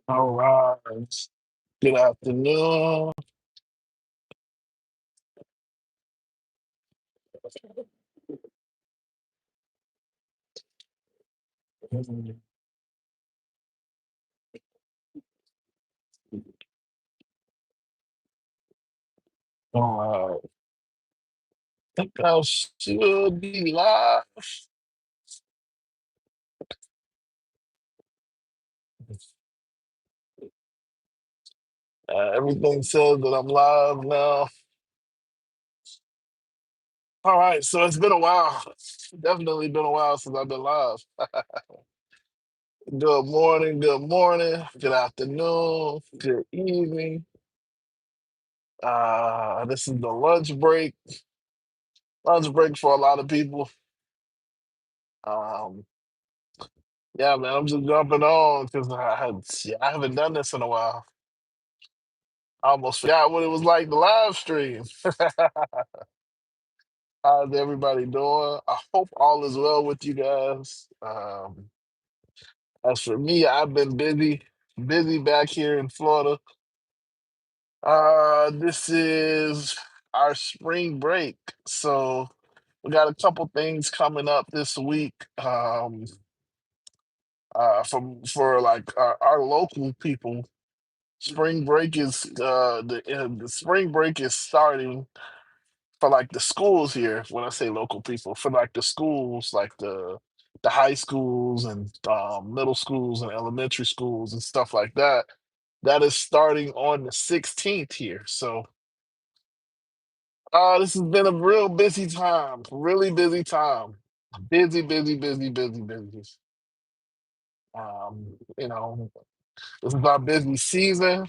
All right. Good afternoon. All right. Think I should be live. Everything says that I'm live now. All right, so it's been a while. Definitely been a while since I've been live. Good afternoon, good evening. This is the lunch break for a lot of people. Um, yeah, man, I'm just jumping on because I haven't done this in a while. I almost forgot what it was like to live stream. How's everybody doing? I hope all is well with you guys. As for me, I've been busy back here in Florida. This is our spring break, so we got a couple things coming up this week. For like our local people, the spring break is starting for like the schools here. When I say local people, for like the schools, like the high schools and middle schools and elementary schools and stuff like that. That is starting on the 16th here. So this has been a real busy time, really busy time. Busy. You know, this is our busy season.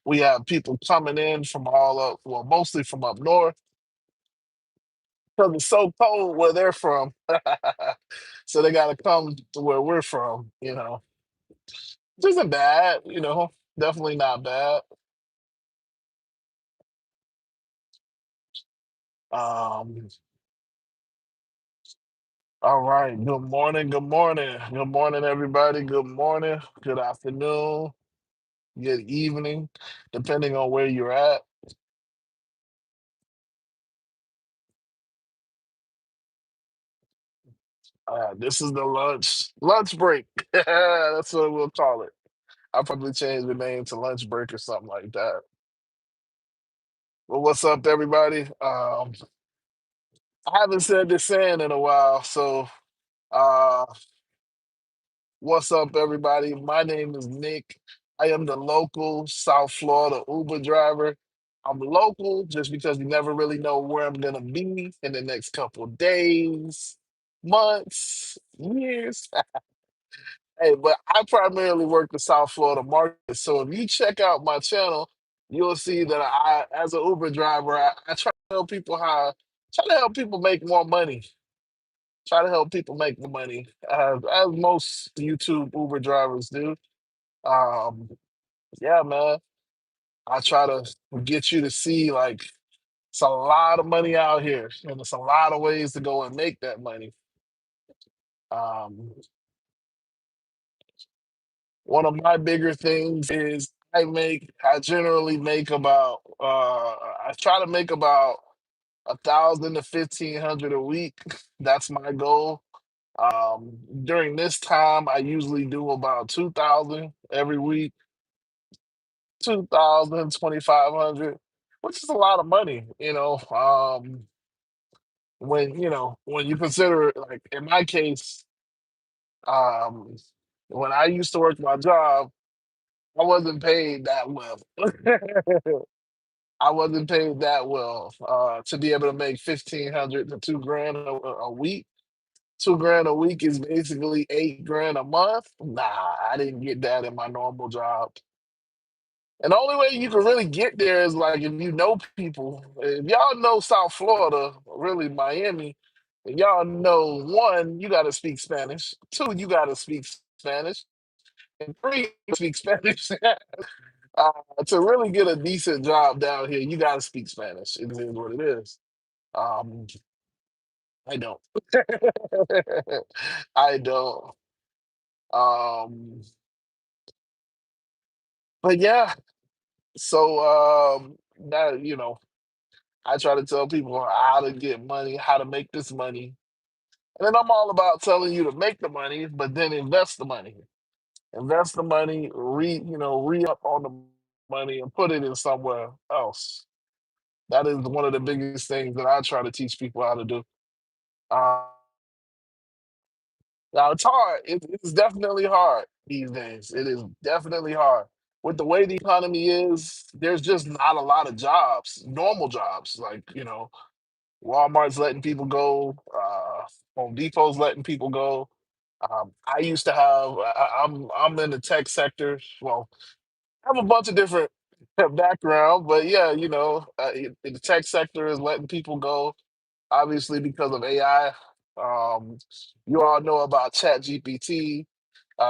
We have people coming in from all up, well, mostly from up north because it's so cold where they're from. So they got to come to where we're from, which isn't bad, definitely not bad. Um, all right. Good morning, everybody. Good morning, good afternoon, good evening, depending on where you're at. This is the lunch break. That's what we'll call it. I'll probably change the name to lunch break or something like that. Well, what's up, everybody? I haven't said this saying in a while, so uh, what's up, everybody? My name is Nick. I am the local South Florida Uber driver. I'm local just because you never really know where I'm gonna be in the next couple days, months, years. Hey, but I primarily work the South Florida market. So if you check out my channel, you'll see that as an Uber driver, I try to help people try to help people make more money. Try to help people make more money, as most YouTube Uber drivers do. Um, yeah, man. I try to get you to see like it's a lot of money out here, and it's a lot of ways to go and make that money. Um, One of my bigger things is I generally make about I try to make about 1,000 to 1,500 a week. That's my goal. During this time, I usually do about 2,000 every week, 2,000 2,500, which is a lot of money, when you consider it, like in my case, um, when I used to work my job, I wasn't paid that well. I wasn't paid that well to be able to make 1,500 to 2 grand a week. 2 grand a week is basically 8 grand a month. Nah, I didn't get that in my normal job. And the only way you can really get there is like if you know people. If y'all know South Florida, really Miami, and y'all know one, you got to speak Spanish. Two, you got to speak Spanish. And three, you speak Spanish. Uh, to really get a decent job down here, you got to speak Spanish. It is what it is. Um, I don't. I don't. Um, But yeah, so that I try to tell people how to get money, how to make this money. And then I'm all about telling you to make the money, but then invest the money. Invest the money, re up on the money and put it in somewhere else. That is one of the biggest things that I try to teach people how to do. Uh, Now it's hard. It's definitely hard these days. It is definitely hard. With the way the economy is, there's just not a lot of jobs, normal jobs. Like, Walmart's letting people go, Home Depot's letting people go. I used to have I'm in the tech sector. Well, I have a bunch of different background, but yeah, the tech sector is letting people go, obviously because of AI. Um, you all know about Chat GPT.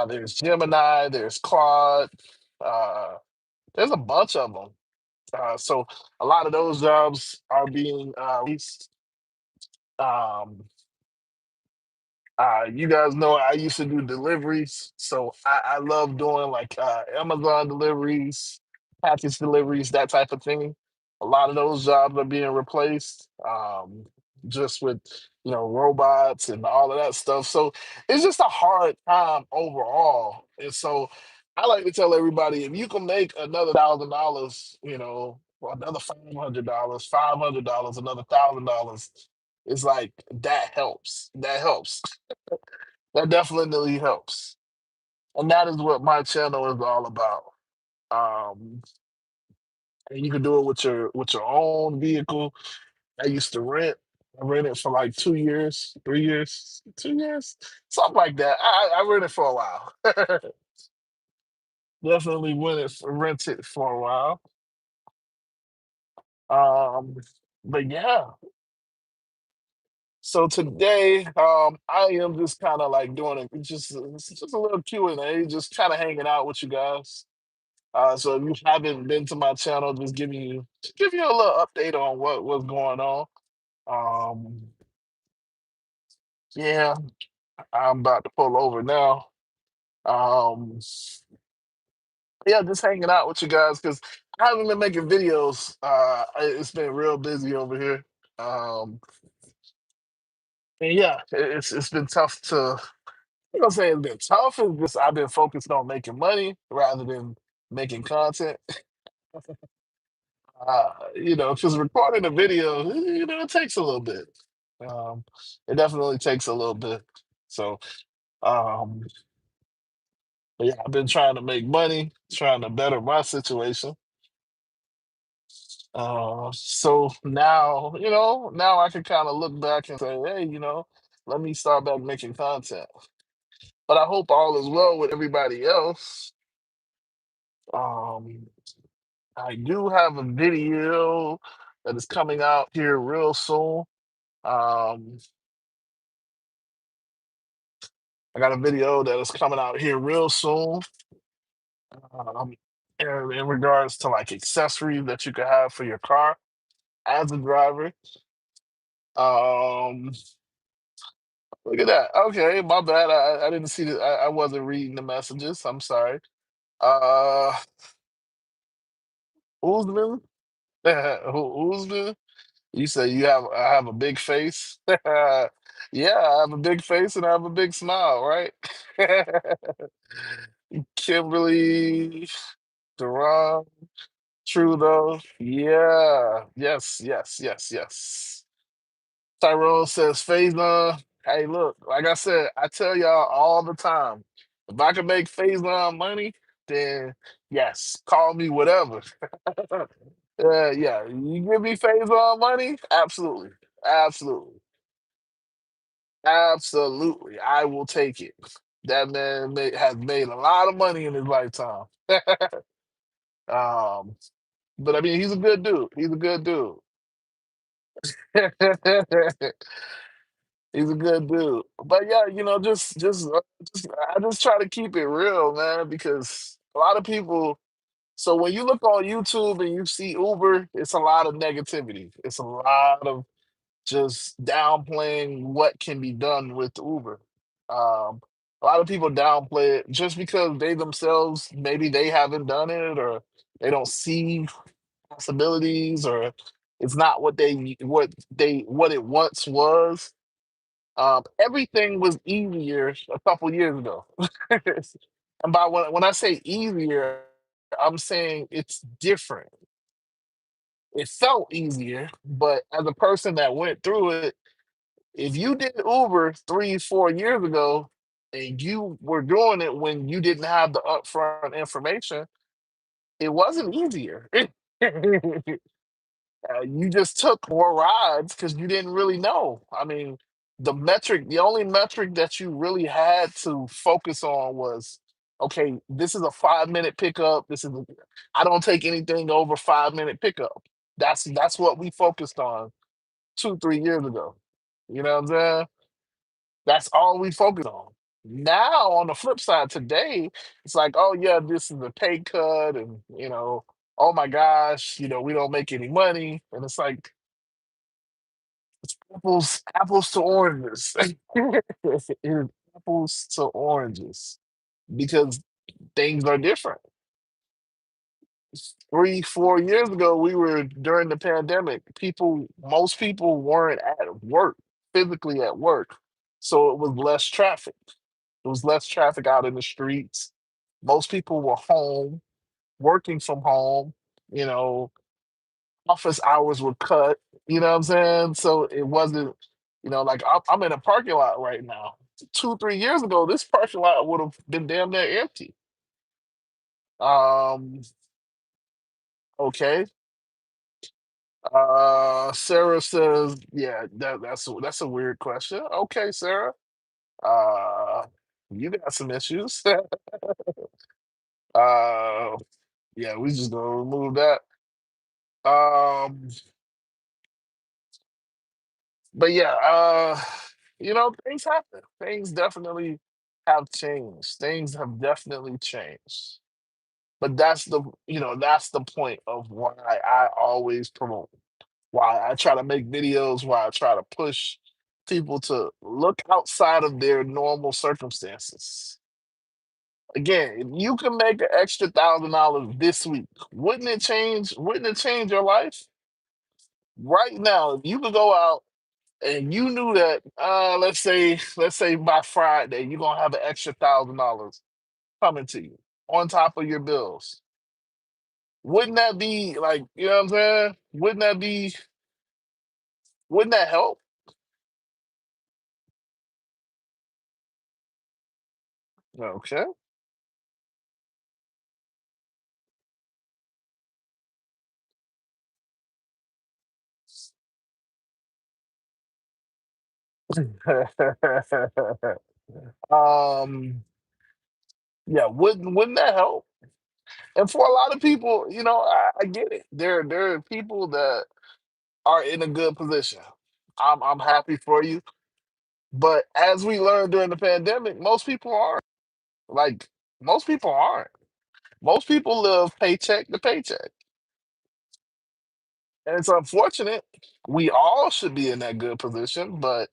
There's Gemini, there's Claude. Uh, there's a bunch of them. So a lot of those jobs are being released. Um, you guys know I used to do deliveries, so I love doing like Amazon deliveries, package deliveries, that type of thing. A lot of those jobs are being replaced, just with robots and all of that stuff. So it's just a hard time overall. And so I like to tell everybody if you can make another $1,000, or another $500, $500, another $1,000, it's like that helps. That helps. That definitely helps. And that is what my channel is all about. Um, and you can do it with your own vehicle. I used to rent. I rented for like 2 years, 3 years, 2 years, something like that. I rented for a while. Definitely rented for a while. Um, but yeah. So today, I am just kind of like doing it's just a little Q&A, just kind of hanging out with you guys. So if you haven't been to my channel, just give you a little update on what's going on. Um, yeah, I'm about to pull over now. Um, yeah, just hanging out with you guys because I haven't been making videos. It's been real busy over here. Um, and yeah, it's been tough to. I'm gonna say it's been tough. It's just I've been focused on making money rather than making content. Because recording a video, it takes a little bit. Um, it definitely takes a little bit. So, um, but yeah, I've been trying to make money, trying to better my situation. So now I can kind of look back and say, hey, let me start back making content. But I hope all is well with everybody else. Um, I do have a video that is coming out here real soon. Um, I got a video that is coming out here real soon. Um, in regards to like accessories that you could have for your car as a driver. Um, Look at that. Okay, my bad. I didn't see that. I wasn't reading the messages. I'm sorry. Uh, Uzman, Uzman. You say I have a big face. Yeah, I have a big face and I have a big smile, right? Kimberly, Duran, true though. Yeah. Yes, yes, yes, yes. Tyrone says, Faison, hey, look, like I said, I tell y'all all the time, if I can make Faison money, then yes, call me whatever. Yeah, you give me Faison money? Absolutely. Absolutely. Absolutely. I will take it. That man has made a lot of money in his lifetime. um, but I mean, he's a good dude. He's a good dude. He's a good dude. But yeah, I just try to keep it real, man, because a lot of people. So when you look on YouTube and you see Uber, it's a lot of negativity. It's a lot of just downplaying what can be done with Uber. Um, A lot of people downplay it just because they themselves, maybe they haven't done it, or they don't see possibilities, or it's not what it once was. Everything was easier a couple years ago. And by when I say easier, I'm saying it's different. It felt easier, but as a person that went through it, if you did Uber 3, 4 years ago and you were doing it when you didn't have the upfront information, it wasn't easier. You just took more rides because you didn't really know. I mean, the only metric that you really had to focus on was, okay, this is a 5 minute pickup. I don't take anything over 5 minute pickup. That's what we focused on 2, 3 years ago. You know what I'm saying? That's all we focus on. Now, on the flip side, today, it's like, oh yeah, this is a pay cut, and oh my gosh, we don't make any money, and it's like apples to oranges. It is apples to oranges because things are different. 3, 4 years ago, we were during the pandemic. Most people weren't at work, physically at work, so it was less traffic. There was less traffic out in the streets. Most people were home, working from home. You know, office hours were cut. You know what I'm saying? So it wasn't, like I'm in a parking lot right now. 2, 3 years ago, this parking lot would have been damn near empty. Um, okay. Sarah says, yeah, that's a weird question. Okay, Sarah. Uh, you got some issues. uh, yeah, we just gonna remove that. Um, but yeah, things happen. Things definitely have changed. Things have definitely changed. But that's the point of why I always promote, why I try to make videos, why I try to push people to look outside of their normal circumstances. Again, if you can make an extra $1,000 this week, wouldn't it change? Wouldn't it change your life? Right now, if you could go out and you knew that, let's say by Friday, you're gonna have an extra $1,000 coming to you on top of your bills. Wouldn't that be like, you know what I'm saying? Wouldn't that help? Okay. um, yeah, wouldn't that help? And for a lot of people, I get it. There are people that are in a good position. I'm happy for you. But as we learned during the pandemic, most people aren't. Like, most people aren't. Most people live paycheck to paycheck. And it's unfortunate. We all should be in that good position, but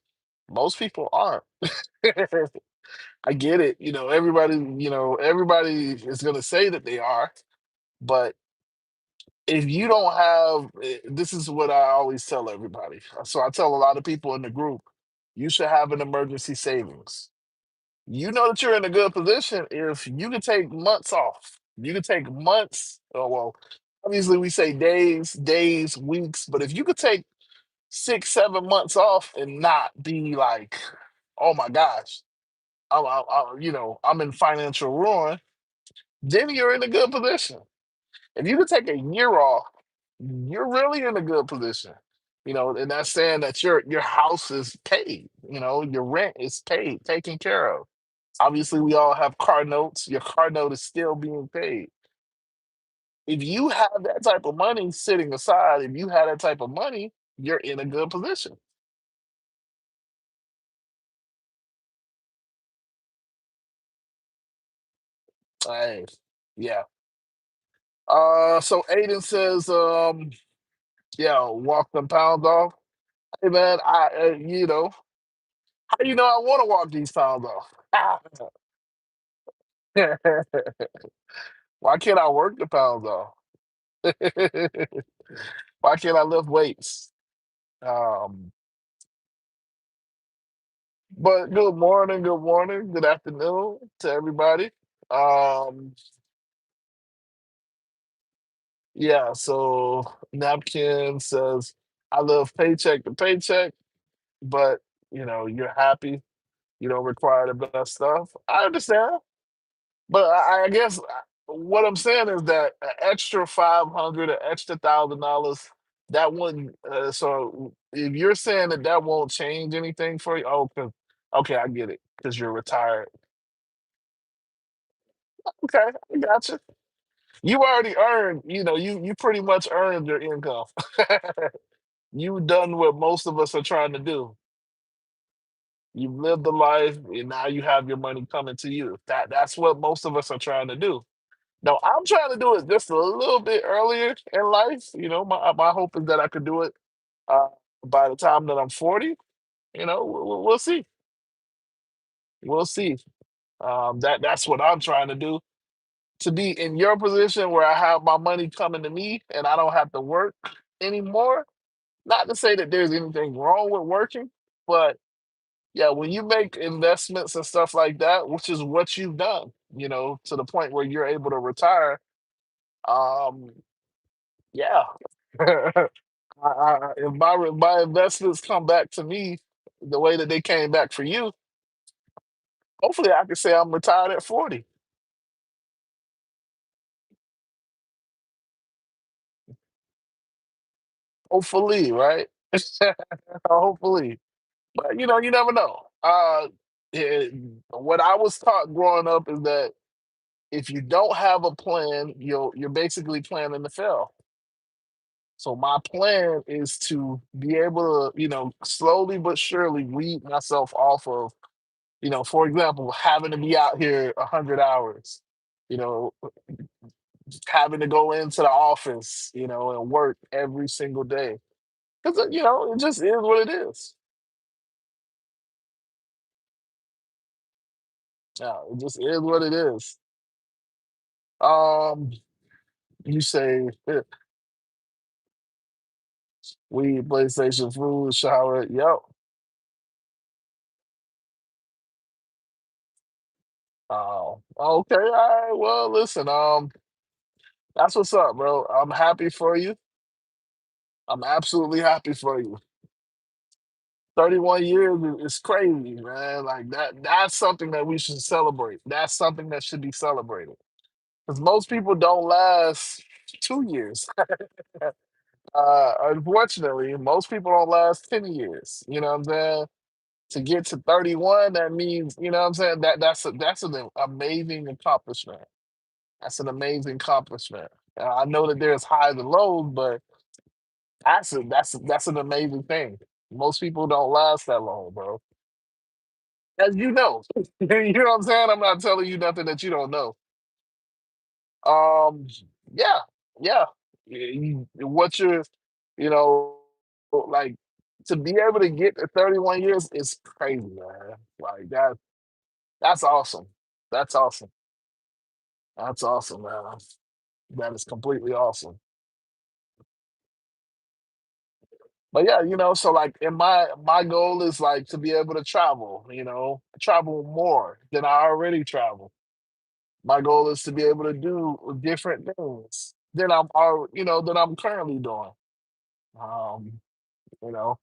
most people aren't. I get it. Everybody is going to say that they are, but if you don't have, this is what I always tell everybody. So I tell a lot of people in the group, you should have an emergency savings. You know that you're in a good position if you can take months off. You can take months. Oh, well, obviously we say days, weeks, but if you could take 6, 7 months off and not be like, oh my gosh, I'm in financial ruin, then you're in a good position. If you could take a year off, you're really in a good position. And that's saying that your house is paid. Your rent is paid, taken care of. Obviously, we all have car notes. Your car note is still being paid. If you have that type of money sitting aside, if you have that type of money, you're in a good position. Hey, yeah. So Aiden says, yeah, walk them pounds off. Hey man, how do you know I want to walk these pounds off? Why can't I work the pounds off? Why can't I lift weights? Um, but good morning, good afternoon to everybody. Um, yeah, so Napkin says, I live paycheck to paycheck, but you're happy. You don't require the best stuff. I understand. But I guess what I'm saying is that an extra 500, an extra $1,000, that wouldn't. So if you're saying that that won't change anything for you, oh, okay, I get it, because you're retired. Okay, I got you. You already earned. You pretty much earned your income. You've done what most of us are trying to do. You've lived the life, and now you have your money coming to you. That's what most of us are trying to do. No, I'm trying to do it just a little bit earlier in life. My hope is that I could do it uh, by the time that I'm 40. We'll see. We'll see. That's what I'm trying to do. To be in your position where I have my money coming to me and I don't have to work anymore. Not to say that there's anything wrong with working, but yeah, when you make investments and stuff like that, which is what you've done, to the point where you're able to retire. Um, yeah. If my investments come back to me the way that they came back for you, hopefully I can say I'm retired at 40. Hopefully, right? Hopefully. But you never know. What I was taught growing up is that if you don't have a plan, you're basically planning to fail. So my plan is to be able to, slowly but surely weed myself off of, for example, having to be out here 100 hours, you know, having to go into the office, and work every single day. Because, it just is what it is. Yeah, it just is what it is. Um, you say weed, PlayStation, food, shower. Yep. Oh, okay. All right. Well, listen. That's what's up, bro. I'm happy for you. I'm absolutely happy for you. 31 years is crazy, man. Like that's something that we should celebrate. That's something that should be celebrated. Because most people don't last 2 years. Unfortunately, most people don't last 10 years. You know what I'm saying? To get to 31, that means, what I'm saying, that's an amazing accomplishment. That's an amazing accomplishment. I know that there's highs and lows, but that's an amazing thing. Most people don't last that long, bro. As you know. You know what I'm saying? I'm not telling you nothing that you don't know. Um, yeah, yeah. What you're, you know, like to be able to get to 31 years is crazy, man. Like that's awesome. That's awesome. That's awesome, man. That is completely awesome. But yeah, so like in my goal is like to be able to travel, travel more than I already travel. My goal is to be able to do different things than I'm currently doing. Um, you know.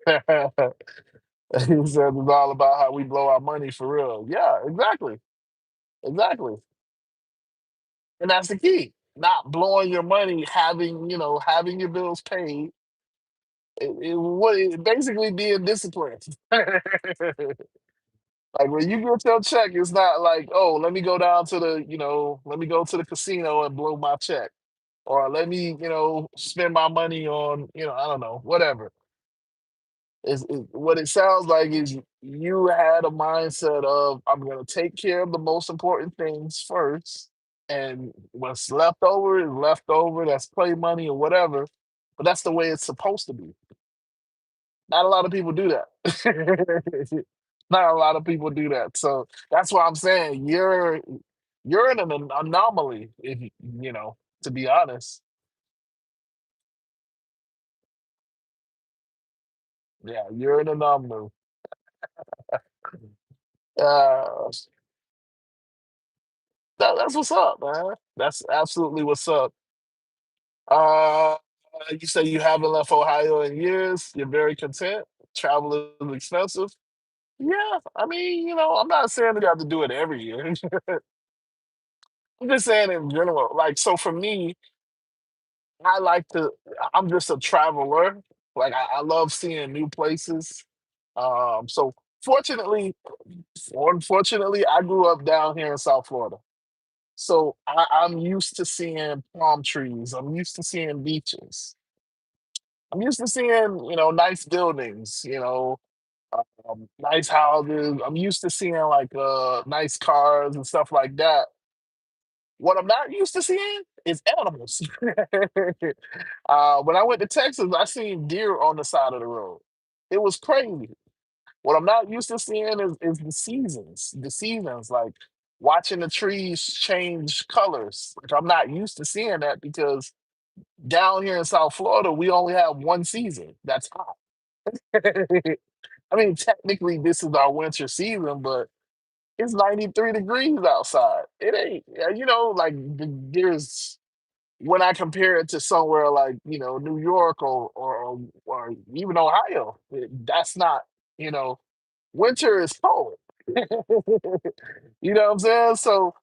He said it's all about how we blow our money for real. Yeah, exactly. Exactly. And that's the key. Not blowing your money, having your bills paid. Basically being disciplined. Like when you get your check, it's not like, oh, let me go down to let me go to the casino and blow my check. Or let me, spend my money on, I don't know, whatever. What it sounds like is you had a mindset of, I'm going to take care of the most important things first. And what's left over is left over. That's play money or whatever. But that's the way it's supposed to be. Not a lot of people do that. Not a lot of people do that. So that's why I'm saying you're in an anomaly, if you know, to be honest. Yeah, you're in an anomaly. Uh, that's what's up, man. That's absolutely what's up. Uh, you say you haven't left Ohio in years. You're very content. Travel is expensive. Yeah, I mean, I'm not saying that you have to do it every year. I'm just saying in general. Like, so for me, I like to. I'm just a traveler. Like, I love seeing new places. So fortunately, or unfortunately, I grew up down here in South Florida. So I'm used to seeing palm trees. I'm used to seeing beaches. I'm used to seeing, nice buildings, nice houses. I'm used to seeing like nice cars and stuff like that. What I'm not used to seeing is animals. When I went to Texas, I seen deer on the side of the road. It was crazy. What I'm not used to seeing is the seasons. The seasons, like watching the trees change colors. Like I'm not used to seeing that because down here in South Florida, we only have one season. That's hot. I mean, technically, this is our winter season, but it's 93 degrees outside. It ain't, like there's when I compare it to somewhere like New York or even Ohio, that's not you know winter is cold. You know what I'm saying? So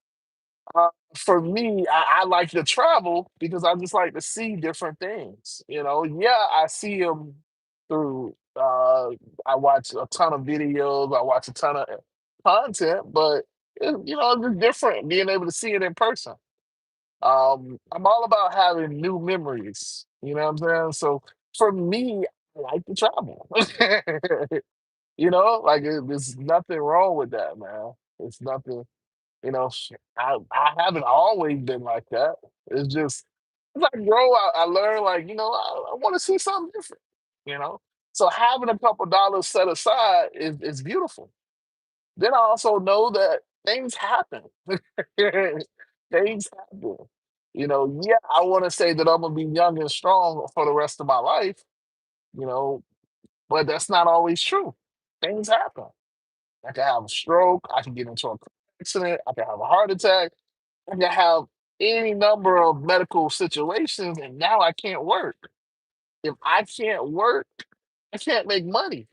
for me, I like to travel because I just like to see different things. Yeah, I see them through. I watch a ton of videos. I watch a ton of content, but it's just different being able to see it in person. I'm all about having new memories. You know what I'm saying? So for me, I like to travel. Like there's nothing wrong with that, man. It's nothing. I haven't always been like that. It's just as I grow, I learn like I want to see something different. You know, so having a couple dollars set aside is beautiful. Then I also know that things happen. Things happen. Yeah, I want to say that I'm gonna be young and strong for the rest of my life. You know, but that's not always true. Things happen. I can have a stroke. I can get into a car accident. I can have a heart attack. I can have any number of medical situations, and now I can't work. If I can't work, I can't make money.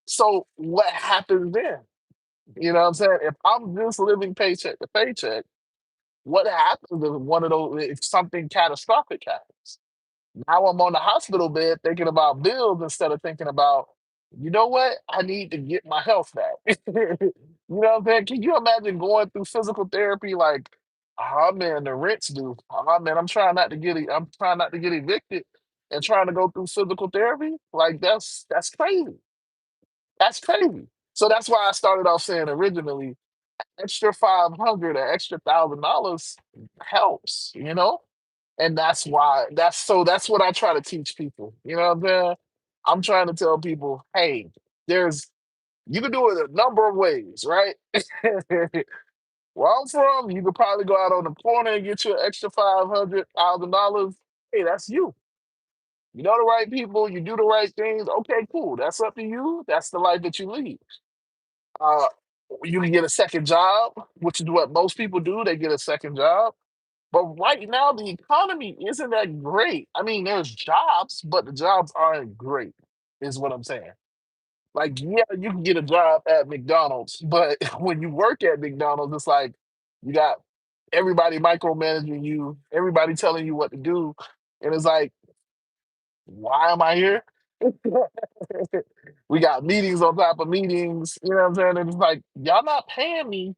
So what happens then? You know what I'm saying? If I'm just living paycheck to paycheck, what happens if if something catastrophic happens? Now I'm on the hospital bed thinking about bills instead of thinking about, you know what? I need to get my health back. You know what I'm saying? Can you imagine going through physical therapy like, oh man, the rent's due. Oh man, I'm trying not to get evicted and trying to go through physical therapy? Like that's crazy. That's crazy. So that's why I started off saying originally, extra 500, an extra $1,000 helps, and that's what I try to teach people. You know what I'm saying? I'm trying to tell people, hey, there's you can do it a number of ways, right? Where I'm from, you could probably go out on the corner and get you an extra $500,000. Hey, that's you. You know the right people, you do the right things. Okay, cool. That's up to you. That's the life that you lead. Uh, you can get a second job, which is what most people do. They get a second job. But right now, the economy isn't that great. I mean, there's jobs, but the jobs aren't great, is what I'm saying. Like, yeah, you can get a job at McDonald's, but when you work at McDonald's, it's like you got everybody micromanaging you, everybody telling you what to do. And it's like, why am I here? We got meetings on top of meetings, you know what I'm saying? And it's like, y'all not paying me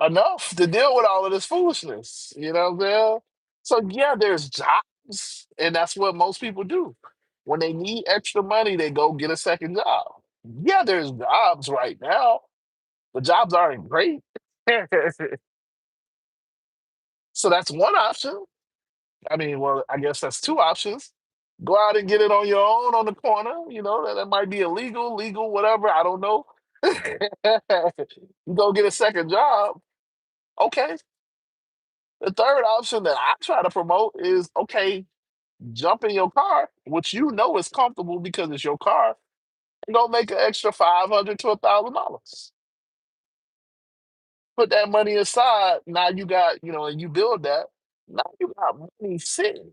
enough to deal with all of this foolishness. You know what I'm saying? So yeah, there's jobs, and that's what most people do. When they need extra money, they go get a second job. Yeah, there's jobs right now. The jobs aren't great. So that's one option. I mean, well, I guess that's two options. Go out and get it on your own on the corner. That might be illegal, legal, whatever. I don't know. You go get a second job. Okay. The third option that I try to promote is okay, jump in your car, which you know is comfortable because it's your car, and go make an extra $500 to $1,000. Put that money aside. Now you got, and you build that. Now you got money sitting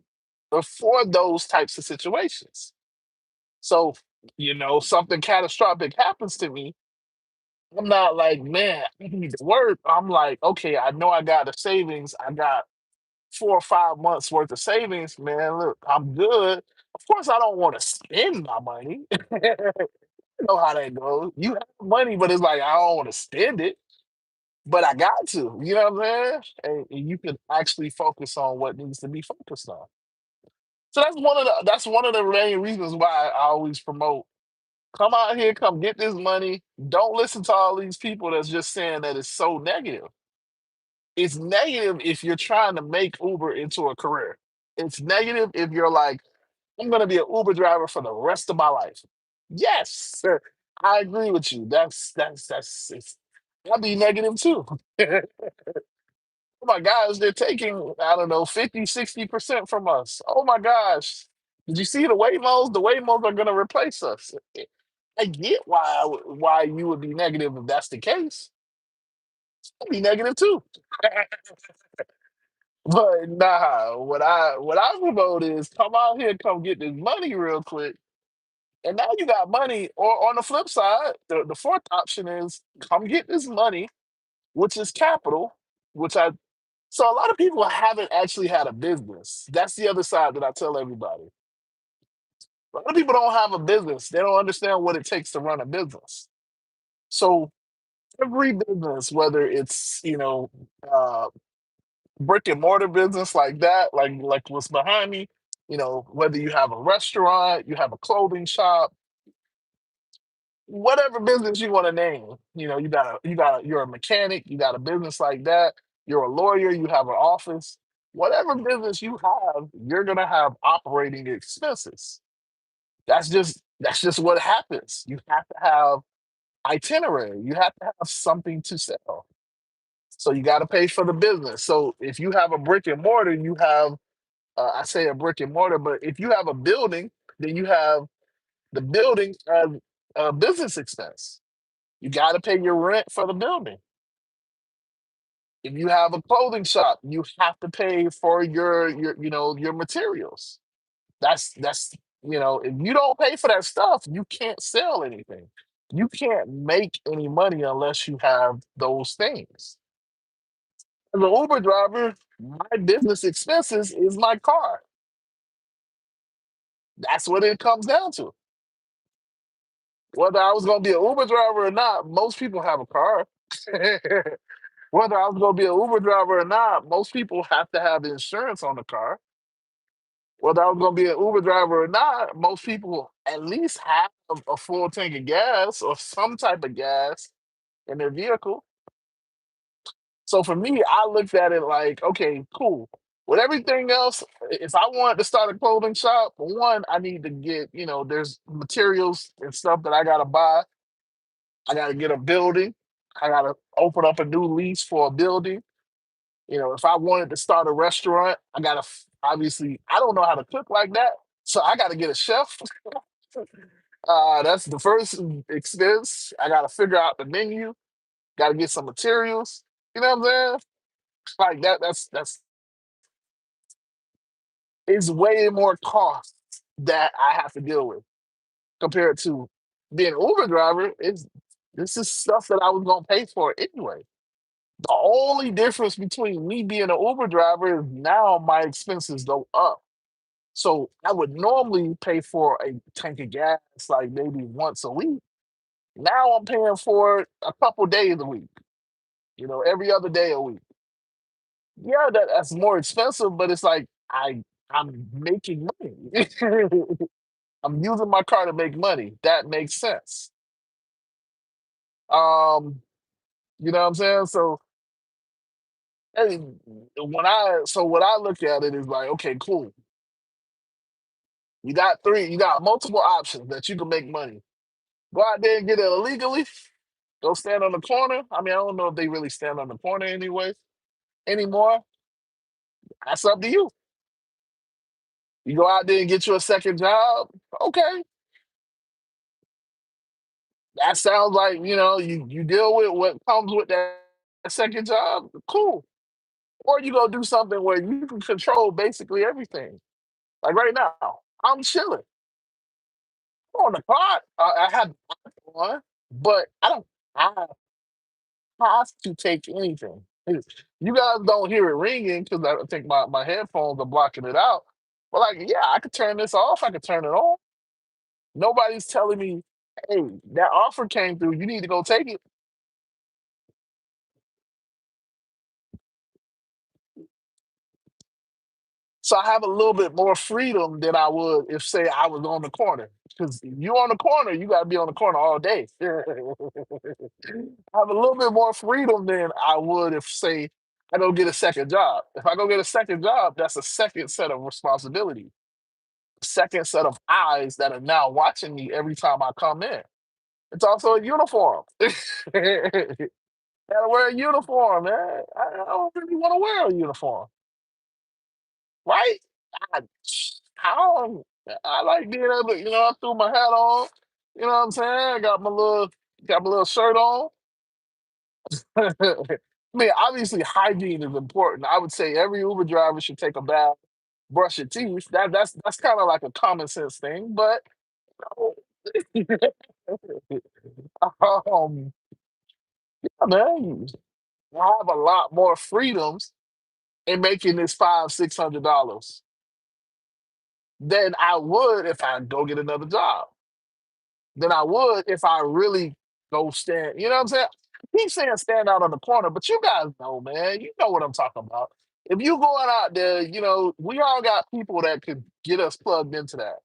for those types of situations. So, something catastrophic happens to me. I'm not like, man, I need to work. I'm like, okay, I know I got the savings. I got 4 or 5 months worth of savings, man. Look, I'm good. Of course, I don't want to spend my money. You know how that goes. You have money, but it's like I don't want to spend it, but I got to. You know what I'm saying? And you can actually focus on what needs to be focused on. So that's one of the main reasons why I always promote. Come out here, come get this money. Don't listen to all these people that's just saying that it's so negative. It's negative if you're trying to make Uber into a career. It's negative if you're like, I'm going to be an Uber driver for the rest of my life. Yes, sir. I agree with you. I'll be negative too. Oh my gosh, they're taking, I don't know, 50, 60% from us. Oh my gosh. Did you see the Waymos? The Waymos are going to replace us. I get why you would be negative if that's the case. I'd be negative too. But nah, what I promote is come out here, come get this money real quick. And now you got money. Or on the flip side, the fourth option is come get this money, which is capital, which I so a lot of people haven't actually had a business. That's the other side that I tell everybody. A lot of people don't have a business. They don't understand what it takes to run a business. So every business, whether it's, uh, brick and mortar business like that, like what's behind me, whether you have a restaurant, you have a clothing shop, whatever business you want to name, you're a mechanic, you got a business like that, you're a lawyer, you have an office, whatever business you have, you're gonna have operating expenses. That's just what happens. You have to have itinerary, you have to have something to sell. So you got to pay for the business. So if you have a brick and mortar, you have I say a brick and mortar, but if you have a building, then you have the building as a business expense. You got to pay your rent for the building. If you have a clothing shop, you have to pay for your materials. If you don't pay for that stuff, you can't sell anything. You can't make any money unless you have those things. As an Uber driver, my business expenses is my car. That's what it comes down to. Whether I was going to be an Uber driver or not, most people have a car. Whether I was going to be an Uber driver or not, most people have to have insurance on the car. Whether I was going to be an Uber driver or not, most people at least have a full tank of gas or some type of gas in their vehicle. So for me, I looked at it like, okay, cool. With everything else, if I wanted to start a clothing shop, for one, I need to get, there's materials and stuff that I gotta buy. I gotta get a building. I gotta open up a new lease for a building. If I wanted to start a restaurant, obviously I don't know how to cook like that. So I gotta get a chef. That's the first expense. I gotta figure out the menu, gotta get some materials. You know what I'm saying? Like that, that's is way more cost that I have to deal with compared to being an Uber driver. This is stuff that I was gonna pay for anyway. The only difference between me being an Uber driver is now my expenses go up. So I would normally pay for a tank of gas like maybe once a week. Now I'm paying for it a couple days a week, every other day a week. Yeah, that's more expensive, but it's like I'm making money. I'm using my car to make money. That makes sense. Um, you know what I'm saying? So hey, what I look at it is like, okay, cool. You got multiple options that you can make money. Go out there and get it illegally. Go stand on the corner. I mean, I don't know if they really stand on the corner anyway anymore. That's up to you. You go out there and get you a second job. Okay, that sounds like you deal with what comes with that second job. Cool. Or you go do something where you can control basically everything. Like right now, I'm chilling on the clock. I have one, but I don't have to take anything. You guys don't hear it ringing because I think my headphones are blocking it out. But like, yeah, I could turn this off. I could turn it on. Nobody's telling me, hey, that offer came through. You need to go take it. So I have a little bit more freedom than I would if, say, I was on the corner. Because you on the corner, you got to be on the corner all day. I have a little bit more freedom than I would if, say, I go get a second job. If I go get a second job, that's a second set of responsibility, second set of eyes that are now watching me every time I come in. It's also a uniform. Gotta wear a uniform, man. I don't really want to wear a uniform, right? I, I don't. I like being able to, I threw my hat on. You know what I'm saying? I got my little shirt on. I mean, obviously, hygiene is important. I would say every Uber driver should take a bath, brush your teeth. That's kind of like a common sense thing, but um, yeah, man, I have a lot more freedoms in making this $500-600 than I would if I go get another job. Than I would if I really go stand. You know what I'm saying? I keep saying stand out on the corner, but you guys know, man. You know what I'm talking about. If you going out there, we all got people that could get us plugged into that.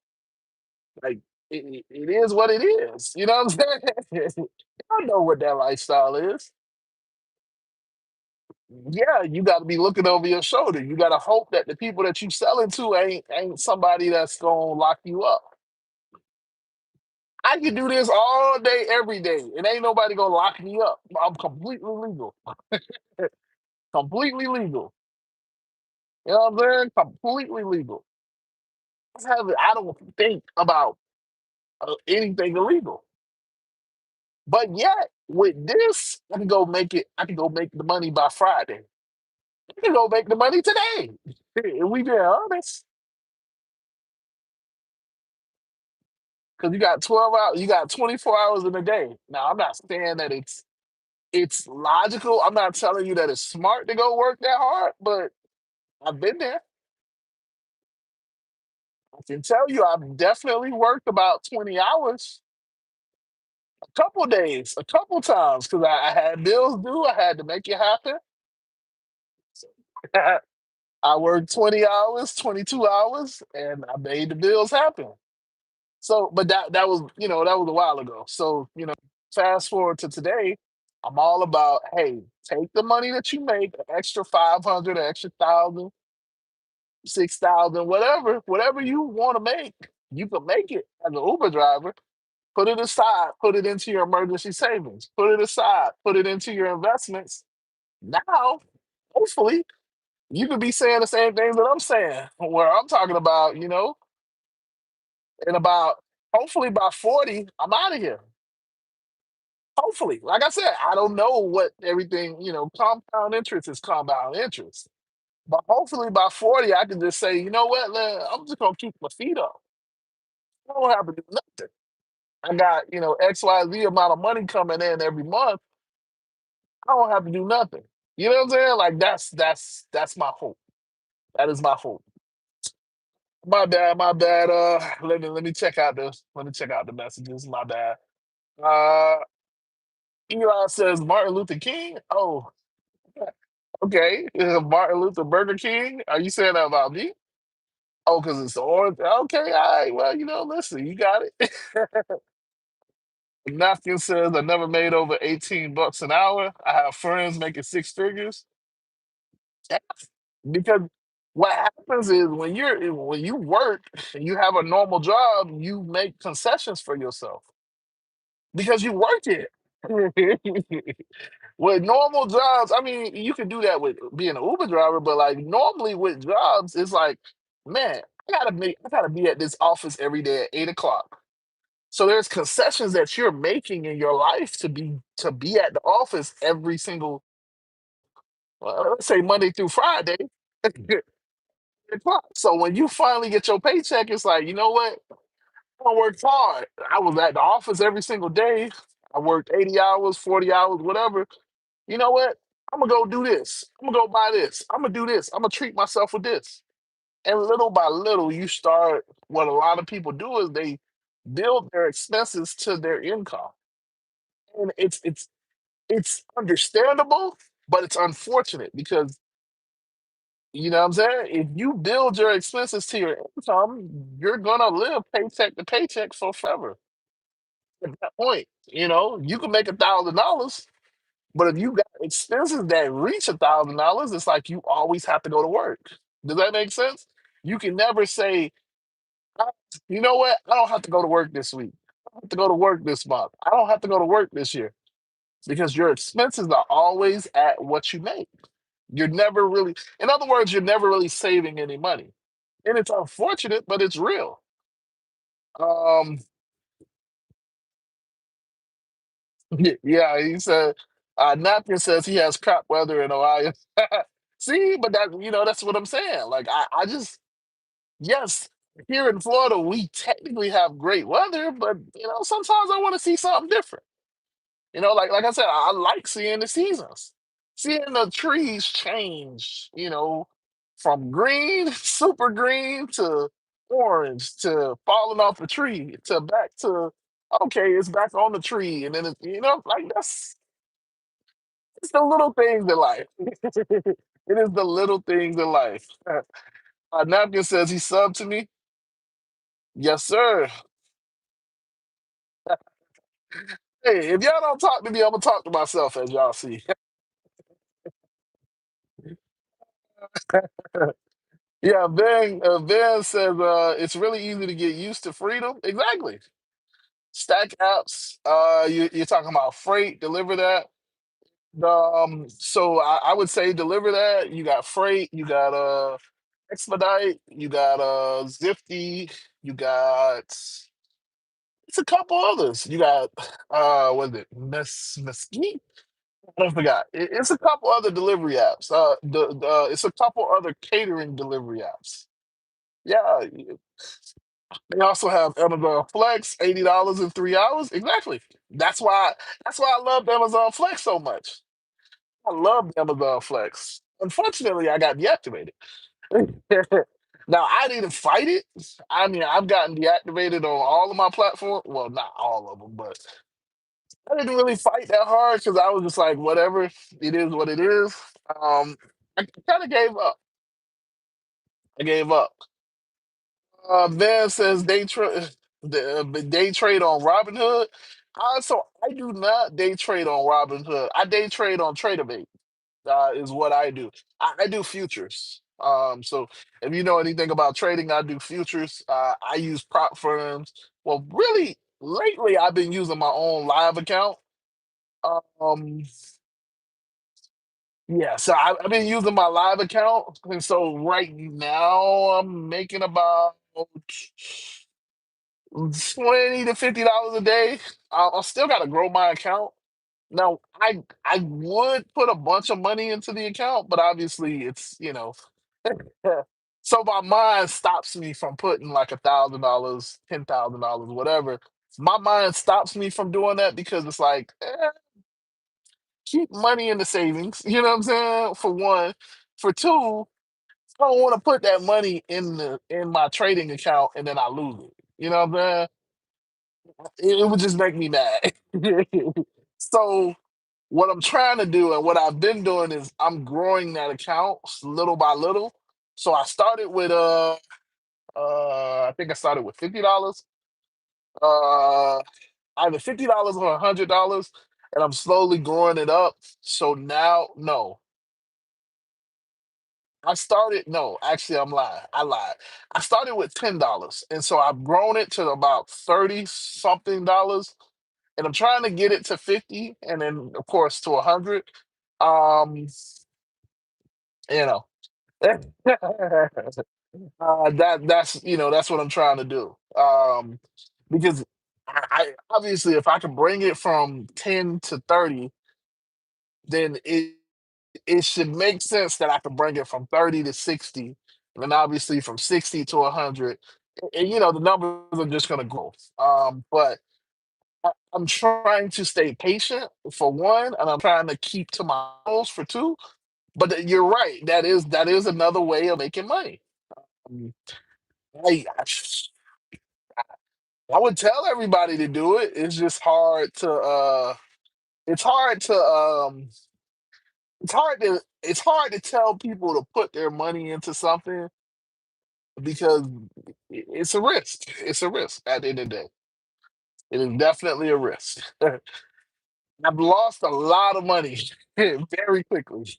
Like it is what it is. You know what I'm saying? I know what that lifestyle is. Yeah, you got to be looking over your shoulder. You got to hope that the people that you selling to ain't somebody that's gonna lock you up. I can do this all day, every day, and ain't nobody gonna lock me up. I'm completely legal, completely legal. You know what I'm saying? Completely legal. I don't think about anything illegal. But yet, with this, I can go make it. I can go make the money by Friday. I can go make the money today. If we being honest, because you got 12 hours, you got 24 hours in a day. Now, I'm not saying that it's logical. I'm not telling you that it's smart to go work that hard, but I've been there. I can tell you, I've definitely worked about 20 hours, a couple days, a couple times, because I had bills due. I had to make it happen. I worked 20 hours, 22 hours, and I made the bills happen. So, but that was, that was a while ago. So, fast forward to today, I'm all about, hey, take the money that you make, an extra 500, an extra 1,000, 6,000, whatever you want to make, you can make it as an Uber driver. Put it aside, put it into your emergency savings, put it aside, put it into your investments. Now, hopefully, you could be saying the same things that I'm saying, where I'm talking about, in about, hopefully by 40, I'm out of here. Hopefully. Like I said, I don't know what everything, compound interest is compound interest. But hopefully by 40, I can just say, you know what, I'm just going to keep my feet up. I don't have to do nothing. I got, XYZ amount of money coming in every month. I don't have to do nothing. You know what I'm saying? Like that's my hope. That is my hope. My bad, my bad. Let me check out the messages. My bad. Uh Eli says Martin Luther King. Oh, okay. Martin Luther Burger King. Are you saying that about me? Oh, because it's orange. Okay, all right. Well, listen, you got it. Napkin says I never made over 18 bucks an hour. I have friends making six figures. Yeah, because What happens is when you work and you have a normal job, you make concessions for yourself because you work it. With normal jobs, I mean, you can do that with being an Uber driver, but like normally with jobs, it's like, man, I gotta be at this office every day at 8 o'clock. So there's concessions that you're making in your life to be at the office every single, well, let's say Monday through Friday. 8 o'clock. So when you finally get your paycheck, it's like, you know what? I worked hard. I was at the office every single day. I worked 80 hours, 40 hours, whatever. You know what? I'm gonna go do this. I'm gonna go buy this. I'm gonna do this. I'm gonna treat myself with this. And little by little, you start. What a lot of people do is they build their expenses to their income, and it's understandable, but it's unfortunate because you know what I'm saying. If you build your expenses to your income, you're gonna live paycheck to paycheck for forever. At that point, you can make $1,000. But if you got expenses that reach $1,000, it's like you always have to go to work. Does that make sense? You can never say, "Ah, you know what? I don't have to go to work this week. I don't have to go to work this month. I don't have to go to work this year." Because your expenses are always at what you make. You're never really, in other words, you're never really saving any money. And it's unfortunate, but it's real. Um, yeah, he said, Napkin says he has crap weather in Ohio. See, but that's what I'm saying. Like, I just, yes, here in Florida, we technically have great weather, but, sometimes I want to see something different. Like I said, I like seeing the seasons, seeing the trees change, from green, super green to orange to falling off the tree to back to okay, it's back on the tree, and then like that's it's the little things in life. It is the little things in life. Napkin says he subbed to me. Yes, sir. Hey, if y'all don't talk to me, I'm gonna talk to myself, as y'all see. Yeah, Ben says it's really easy to get used to freedom. Exactly. Stack apps. You're talking about freight. Deliver that. So I would say deliver that. You got freight. You got expedite. You got Zifty. You got it's a couple others. You got what is it? Mesquite. I forgot. It's a couple other delivery apps. It's a couple other catering delivery apps. Yeah, they also have Amazon Flex, $80 in 3 hours. Exactly. That's why I love Amazon Flex so much. I love Amazon Flex. Unfortunately, I got deactivated. Now I didn't fight it. I mean, I've gotten deactivated on all of my platforms. Well, not all of them, but I didn't really fight that hard because I was just like, whatever. It is what it is. Um, I kind of gave up. I gave up. Van says day trade on Robinhood. So I do not day trade on Robinhood. I day trade on TraderBait. Is what I do. I do futures. So if you know anything about trading, I do futures. I use prop firms. Well, really, lately I've been using my own live account. Um, yeah, so I've been using my live account, and so right now I'm making about 20 to $50 a day. I still got to grow my account. Now, I would put a bunch of money into the account, but obviously it's so my mind stops me from putting like $1,000, $10,000, whatever. My mind stops me from doing that because it's like keep money in the savings. You know what I'm saying? For one, for two, I don't want to put that money in my trading account and then I lose it. You know what I'm saying? It would just make me mad. So what I'm trying to do and what I've been doing is I'm growing that account little by little. So I started with I think I started with $50. Uh either $50 or $100, and I'm slowly growing it up. So now no. I started, no, actually, I'm lying. I lied. I started with $10, and so I've grown it to about 30 something dollars, and I'm trying to get it to 50, and then of course to 100. Um, you know, that's that's what I'm trying to do. Because I obviously, if I can bring it from 10 to 30, then it should make sense that I can bring it from 30 to 60, and then obviously from 60 to 100. And the numbers are just going to grow. But I'm trying to stay patient for one, and I'm trying to keep to my goals for two. But you're right. That is another way of making money. Um, I would tell everybody to do it. It's just hard to it's hard to it's hard to tell people to put their money into something because it's a risk. It's a risk at the end of the day. It is definitely a risk. I've lost a lot of money very quickly.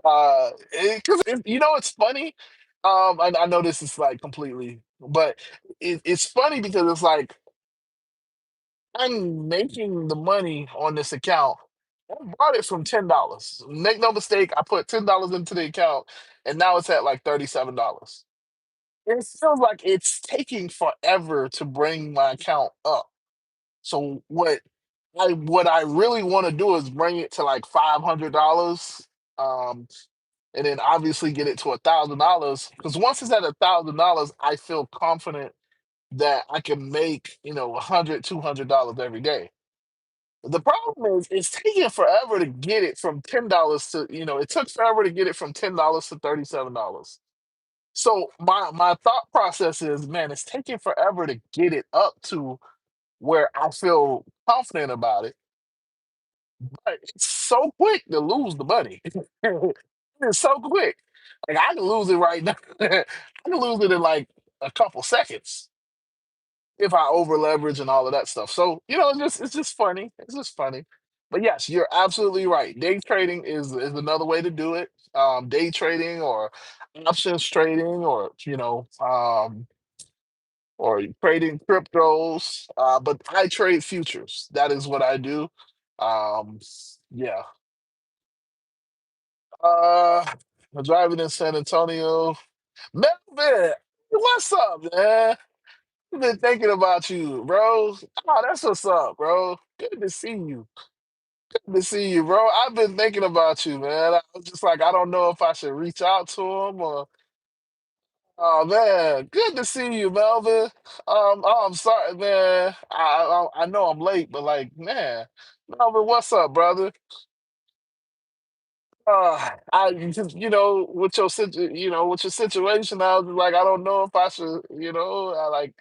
Because it's funny. I know this is like completely, but it's funny because it's like I'm making the money on this account. I bought it from $10. Make no mistake, I put $10 into the account, and now it's at like $37. It feels like it's taking forever to bring my account up. So what I really want to do is bring it to like $500, um, and then obviously get it to $1,000. Because once it's at $1,000, I feel confident that I can make $100, $200 every day. The problem is it's taking forever to get it from $10 to it took forever to get it from $10 to $37. So my thought process is, man, it's taking forever to get it up to where I feel confident about it. But it's so quick to lose the money. It's so quick. Like I can lose it right now. I can lose it in like a couple seconds if I over leverage and all of that stuff. So it's just funny. It's just funny. But yes, you're absolutely right. Day trading is another way to do it. Day trading or options trading or trading cryptos. But I trade futures. That is what I do. Um, yeah. Uh, I'm driving in San Antonio. Melvin, what's up, man? I've been thinking about you, bro. Oh, that's what's up, bro. Good to see you. Good to see you, bro. I've been thinking about you, man. I was just like, I don't know if I should reach out to him or. Oh man, good to see you, Melvin. I'm sorry, man. I know I'm late, but like, man, Melvin, what's up, brother? I just with your situation, I was like, I don't know if I should, I like,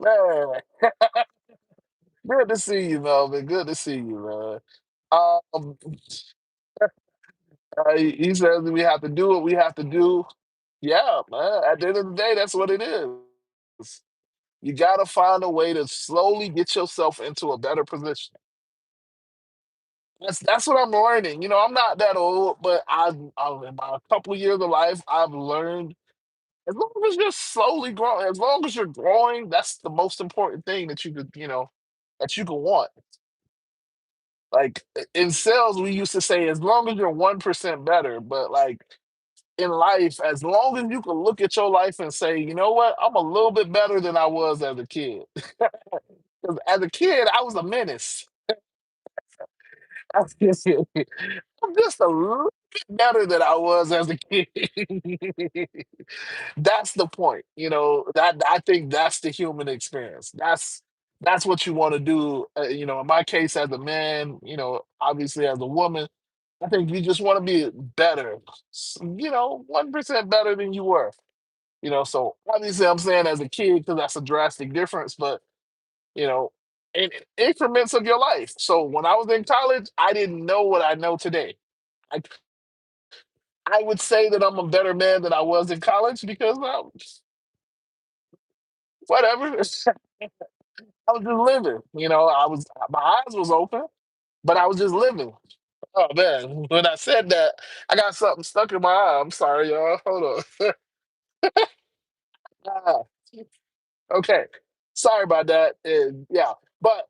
man. Good to see you, Melvin. Good to see you, man. Um, he says we have to do what we have to do. Yeah, man. At the end of the day, that's what it is. You got to find a way to slowly get yourself into a better position. That's what I'm learning. I'm not that old, but I've in my couple years of life, I've learned as long as you're slowly growing, as long as you're growing, that's the most important thing that you could want. Like in sales, we used to say, as long as you're 1% better, but like in life, as long as you can look at your life and say, you know what, I'm a little bit better than I was as a kid. 'Cause as a kid, I was a menace. I'm just a little bit better than I was as a kid. That's the point. That I think that's the human experience. That's what you want to do. In my case, as a man, obviously as a woman, I think you just want to be better. 1% better than you were. So obviously I'm saying as a kid because that's a drastic difference, but you know, in increments of your life. So when I was in college, I didn't know what I know today. I I would say that I'm a better man than I was in college because whatever. I was just living. I was my eyes was open, but I was just living. Oh man, when I said that, I got something stuck in my eye. I'm sorry, y'all. Hold on. Ah, okay, sorry about that. And yeah, but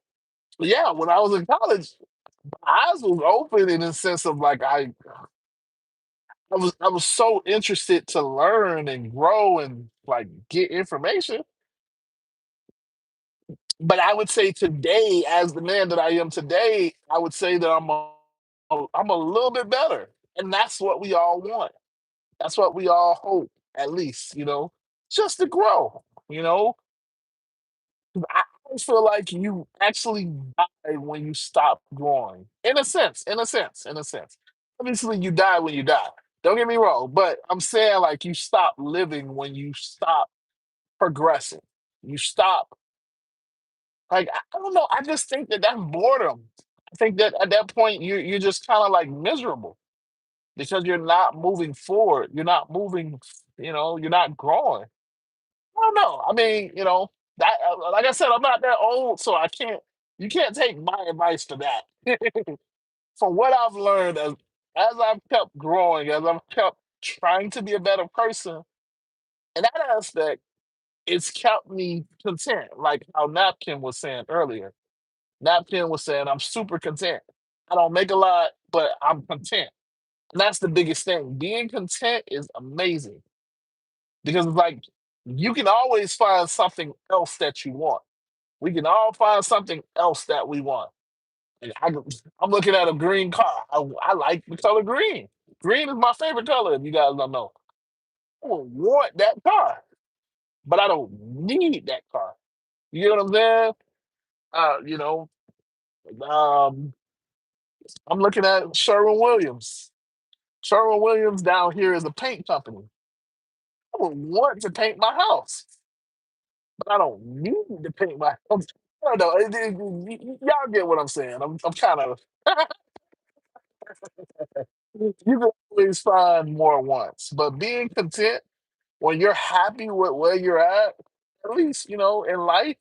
yeah, when I was in college, my eyes was open in the sense of like I was so interested to learn and grow and like get information. But I would say today, as the man that I am today, I would say that I'm a little bit better, and that's what we all want. That's what we all hope, at least, just to grow. You know, 'Cause I always feel like you actually die when you stop growing. In a sense, in a sense, in a sense. Obviously, you die when you die. Don't get me wrong, but I'm saying like you stop living when you stop progressing. You stop. Like I don't know. I just think that that's boredom. I think that at that point you're just kind of like miserable because you're not moving forward. You're not moving. You're not growing. I don't know. I mean, that like I said, I'm not that old, so I can't. You can't take my advice for that. From what I've learned as I've kept growing, as I've kept trying to be a better person, in that aspect, it's kept me content. Like how Napkin was saying earlier. Napkin was saying, I'm super content. I don't make a lot, but I'm content. And that's the biggest thing. Being content is amazing because it's like you can always find something else that you want. We can all find something else that we want. And I'm looking at a green car. I like the color green. Green is my favorite color, if you guys don't know. I would want that car, but I don't need that car. You get what I'm saying? Uh, you know, um, I'm looking at Sherwin Williams. Sherwin Williams down here is a paint company. I would want to paint my house, but I don't need to paint my house. I don't know. Y'all get what I'm saying. I'm kind of. You can always find more wants, but being content when you're happy with where you're at least in life.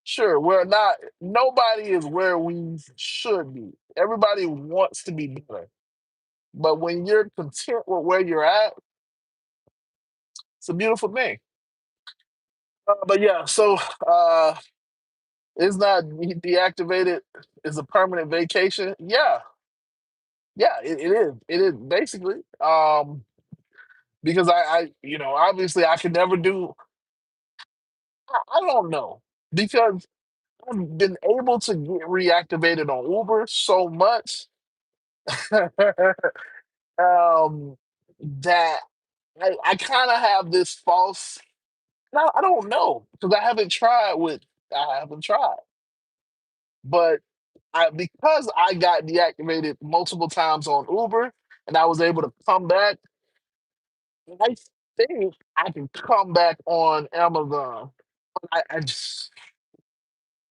Sure, we're not. Nobody is where we should be. Everybody wants to be better, but when you're content with where you're at, it's a beautiful thing. But yeah, so it's not deactivated. It's a permanent vacation. Yeah, yeah, it is. It is basically because obviously I could never do. I don't know because I've been able to get reactivated on Uber so much um, that I kind of have this false. No, I don't know because I haven't tried, but because I got deactivated multiple times on Uber and I was able to come back, I think I can come back on Amazon. I just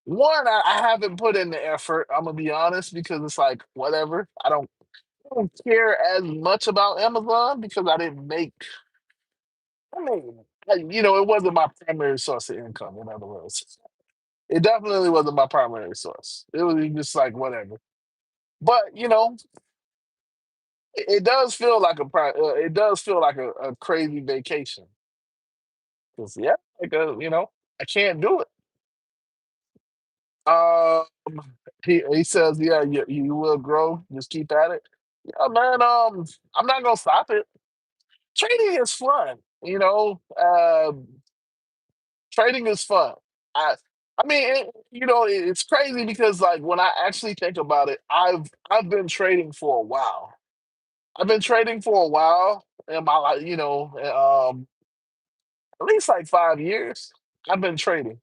I haven't put in the effort. I'm gonna be honest because it's like whatever. I don't care as much about Amazon because I didn't make. I mean, it wasn't my primary source of income. In other words, it definitely wasn't my primary source. It was just like whatever. But it does feel like it does feel like a crazy vacation. 'Cause, yeah, like I can't do it. Um, he says, yeah, you will grow. Just keep at it. Yeah, man. I'm not gonna stop it. Trading is fun. Trading is fun. I I mean, it's crazy because like when I actually think about it, I've been trading for a while. I've been trading for a while in my life. At least like 5 years. I've been trading.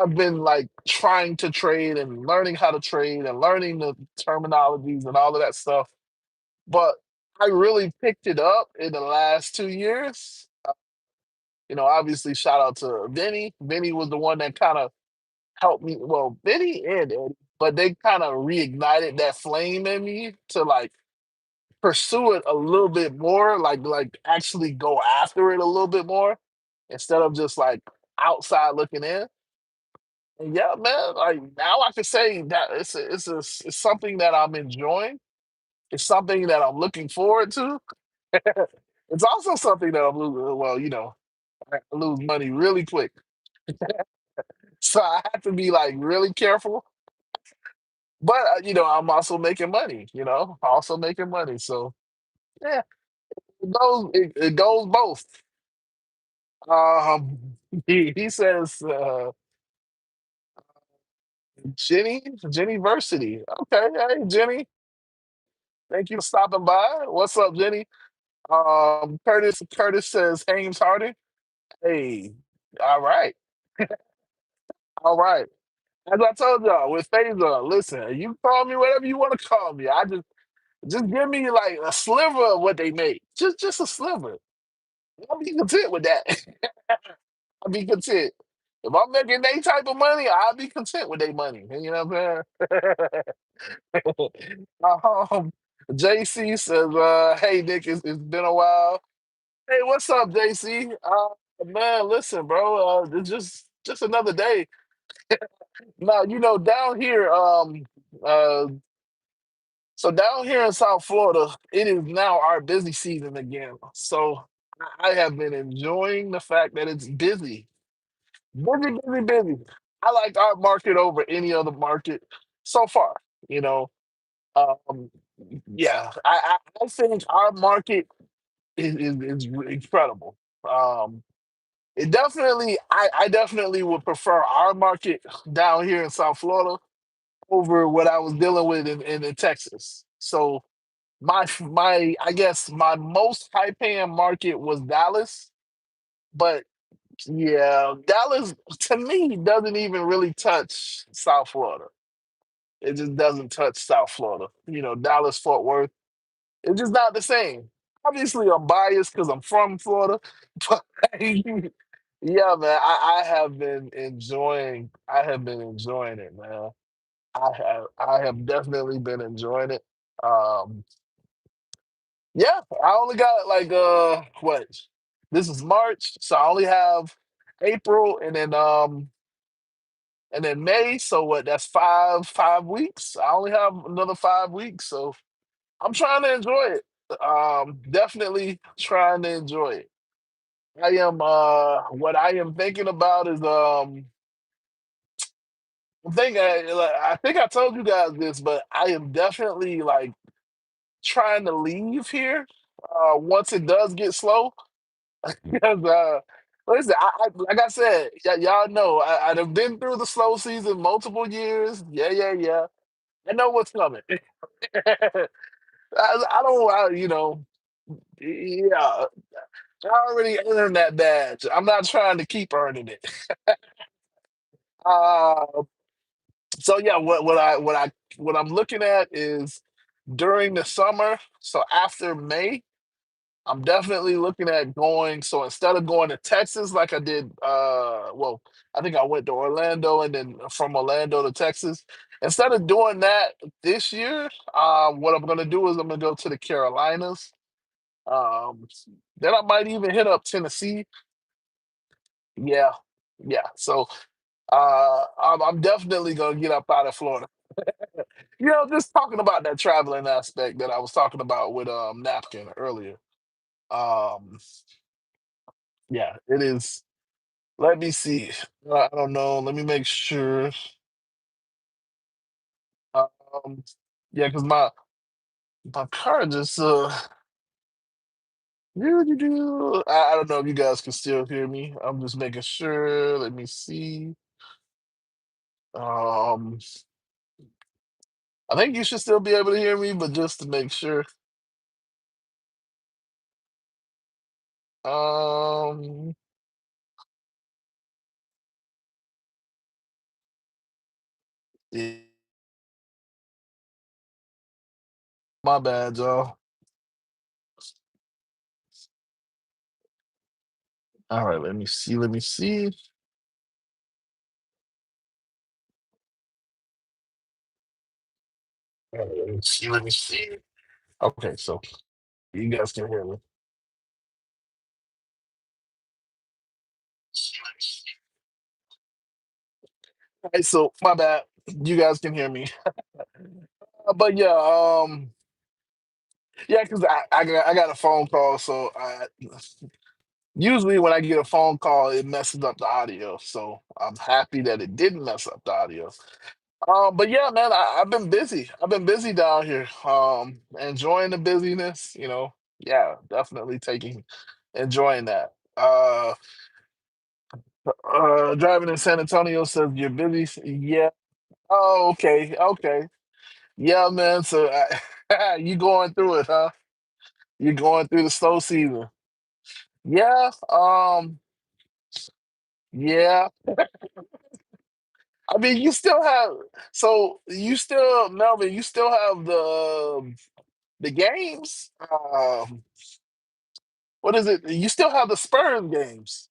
I've been like trying to trade and learning how to trade and learning the terminologies and all of that stuff. But I really picked it up in the last 2 years. Obviously, shout out to Vinny. Vinny was the one that kind of helped me. Well, Vinny and Eddie, but they kind of reignited that flame in me to like pursue it a little bit more, like actually go after it a little bit more instead of just like outside looking in. And yeah, man, like now I can say that it's something that I'm enjoying. It's something that I'm looking forward to. It's also something that I'm losing. Well, I lose money really quick, so I have to be like really careful. But I'm also making money. Also making money. So yeah, it goes both. Um, he says Jenny Versity. Okay, hey Jenny, thank you for stopping by. What's up, Jenny? Curtis says James Harden. Hey, all right, all right. As I told y'all with Phaser, listen, you call me whatever you want to call me. I just give me like a sliver of what they make. Just a sliver. I'll be content with that. I'll be content. If I'm making their type of money, I'll be content with their money. You know what I'm saying? JC says, hey Nick, it's been a while. Hey, what's up, JC? Man, listen, bro. It's just another day. Now, down here, uh, so down here in South Florida, it is now our busy season again. So I have been enjoying the fact that it's busy. Busy, busy, busy. I like our market over any other market so far. You know, um, yeah, I think our market is incredible. Um, I definitely would prefer our market down here in South Florida over what I was dealing with in Texas. So I guess my most high paying market was Dallas, but yeah, Dallas to me doesn't even really touch South Florida. It just doesn't touch South Florida. Dallas, Fort Worth, it's just not the same. Obviously, I'm biased because I'm from Florida, but yeah, man, I have been enjoying it, man. I have definitely been enjoying it. Um, yeah, I only got like what? This is March, so I only have April and then May. So what? That's five weeks. I only have another 5 weeks, so I'm trying to enjoy it. Definitely trying to enjoy it. I am what I am thinking about is I think I told you guys this, but I am definitely like trying to leave here once it does get slow. Because listen, like I said, y'all know I've been through the slow season multiple years. Yeah, yeah, yeah. I know what's coming. I don't, yeah. I already earned that badge. I'm not trying to keep earning it. Uh, so yeah, what I'm looking at is during the summer. So after May, I'm definitely looking at going. So instead of going to Texas like I did, well, I think I went to Orlando and then from Orlando to Texas. Instead of doing that this year, what I'm gonna do is I'm gonna go to the Carolinas. Um, then I might even hit up Tennessee. Yeah, yeah. So I'm definitely gonna get up out of Florida. Just talking about that traveling aspect that I was talking about with Napkin earlier. Um, yeah, it is. Let me see. I don't know. Let me make sure. Um, yeah, because my car just I don't know if you guys can still hear me. I'm just making sure. Let me see. Um, I think you should still be able to hear me, but just to make sure. Um, yeah, my bad, y'all. All right, let me see. Let me see. All right, let me see. Let me see. Okay, so you guys can hear me. All right, so my bad. You guys can hear me. But yeah, Yeah, because I got a phone call, so usually when I get a phone call, it messes up the audio. So I'm happy that it didn't mess up the audio. But yeah, man, I've been busy. I've been busy down here. Enjoying the busyness. Yeah, definitely enjoying that. Driving in San Antonio says you're busy. Yeah. Oh, okay, okay. Yeah, man. So you going through it, huh? You're going through the slow season. Yeah. Yeah. I mean, you still have. So you still, Melvin. You still have the games. What is it? You still have the Spurs games.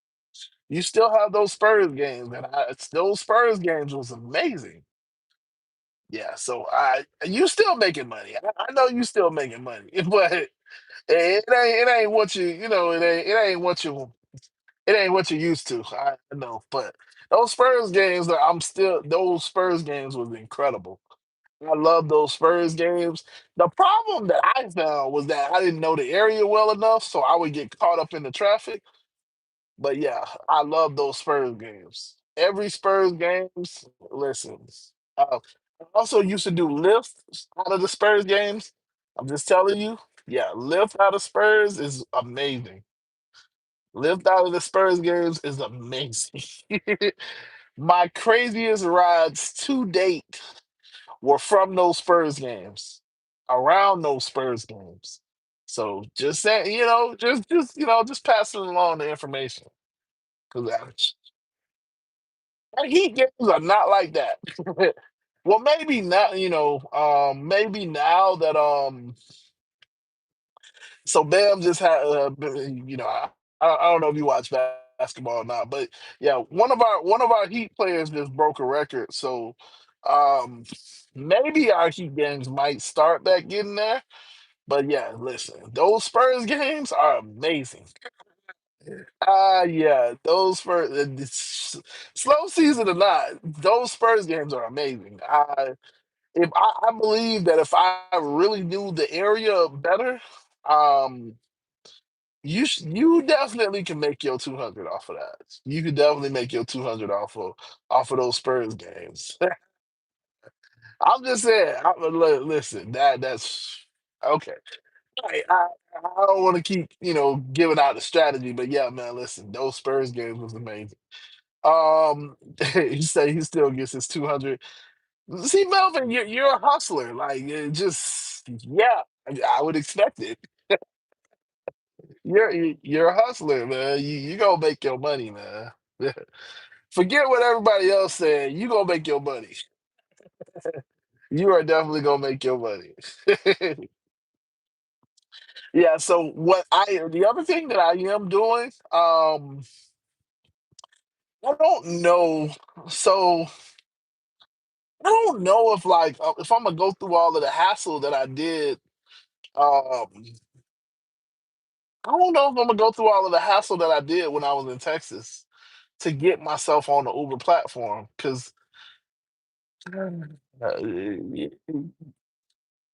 You still have those Spurs games, and those Spurs games was amazing. Yeah, so you still making money. I know you still making money, but it ain't what it ain't what you used to. I know, but those Spurs games that those Spurs games was incredible. I love those Spurs games. The problem that I found was that I didn't know the area well enough, so I would get caught up in the traffic. But yeah, I love those Spurs games. Every Spurs games, listen. I also used to do lifts out of the Spurs games. I'm just telling you, yeah, lift out of Spurs is amazing. Lift out of the Spurs games is amazing. My craziest rides to date were from those Spurs games, around those Spurs games. So just saying, just passing along the information because Heat games are not like that. Well, maybe not. Maybe now that so Bam just had. I don't know if you watch basketball or not, but yeah, one of our Heat players just broke a record. So um, maybe our Heat games might start back getting there. But yeah, listen, those Spurs games are amazing. Yeah, those Spurs, slow season or not, those Spurs games are amazing. I believe that if I really knew the area better, um, you definitely can make your 200 off of that. You could definitely make your 200 off of those Spurs games. I'm just saying. Listen, that's okay. I don't want to keep giving out the strategy, but yeah, man, listen, those Spurs games was amazing. He say he still gets his 200. See, Melvin, you're a hustler. Like, yeah, I would expect it. You're a hustler, man. You gonna make your money, man. Forget what everybody else said. You gonna make your money. You are definitely gonna make your money. Yeah. So the other thing that I am doing, I don't know. So I don't know if I'm gonna go through all of the hassle that I did. Um, I don't know if I'm gonna go through all of the hassle that I did when I was in Texas to get myself on the Uber platform. Because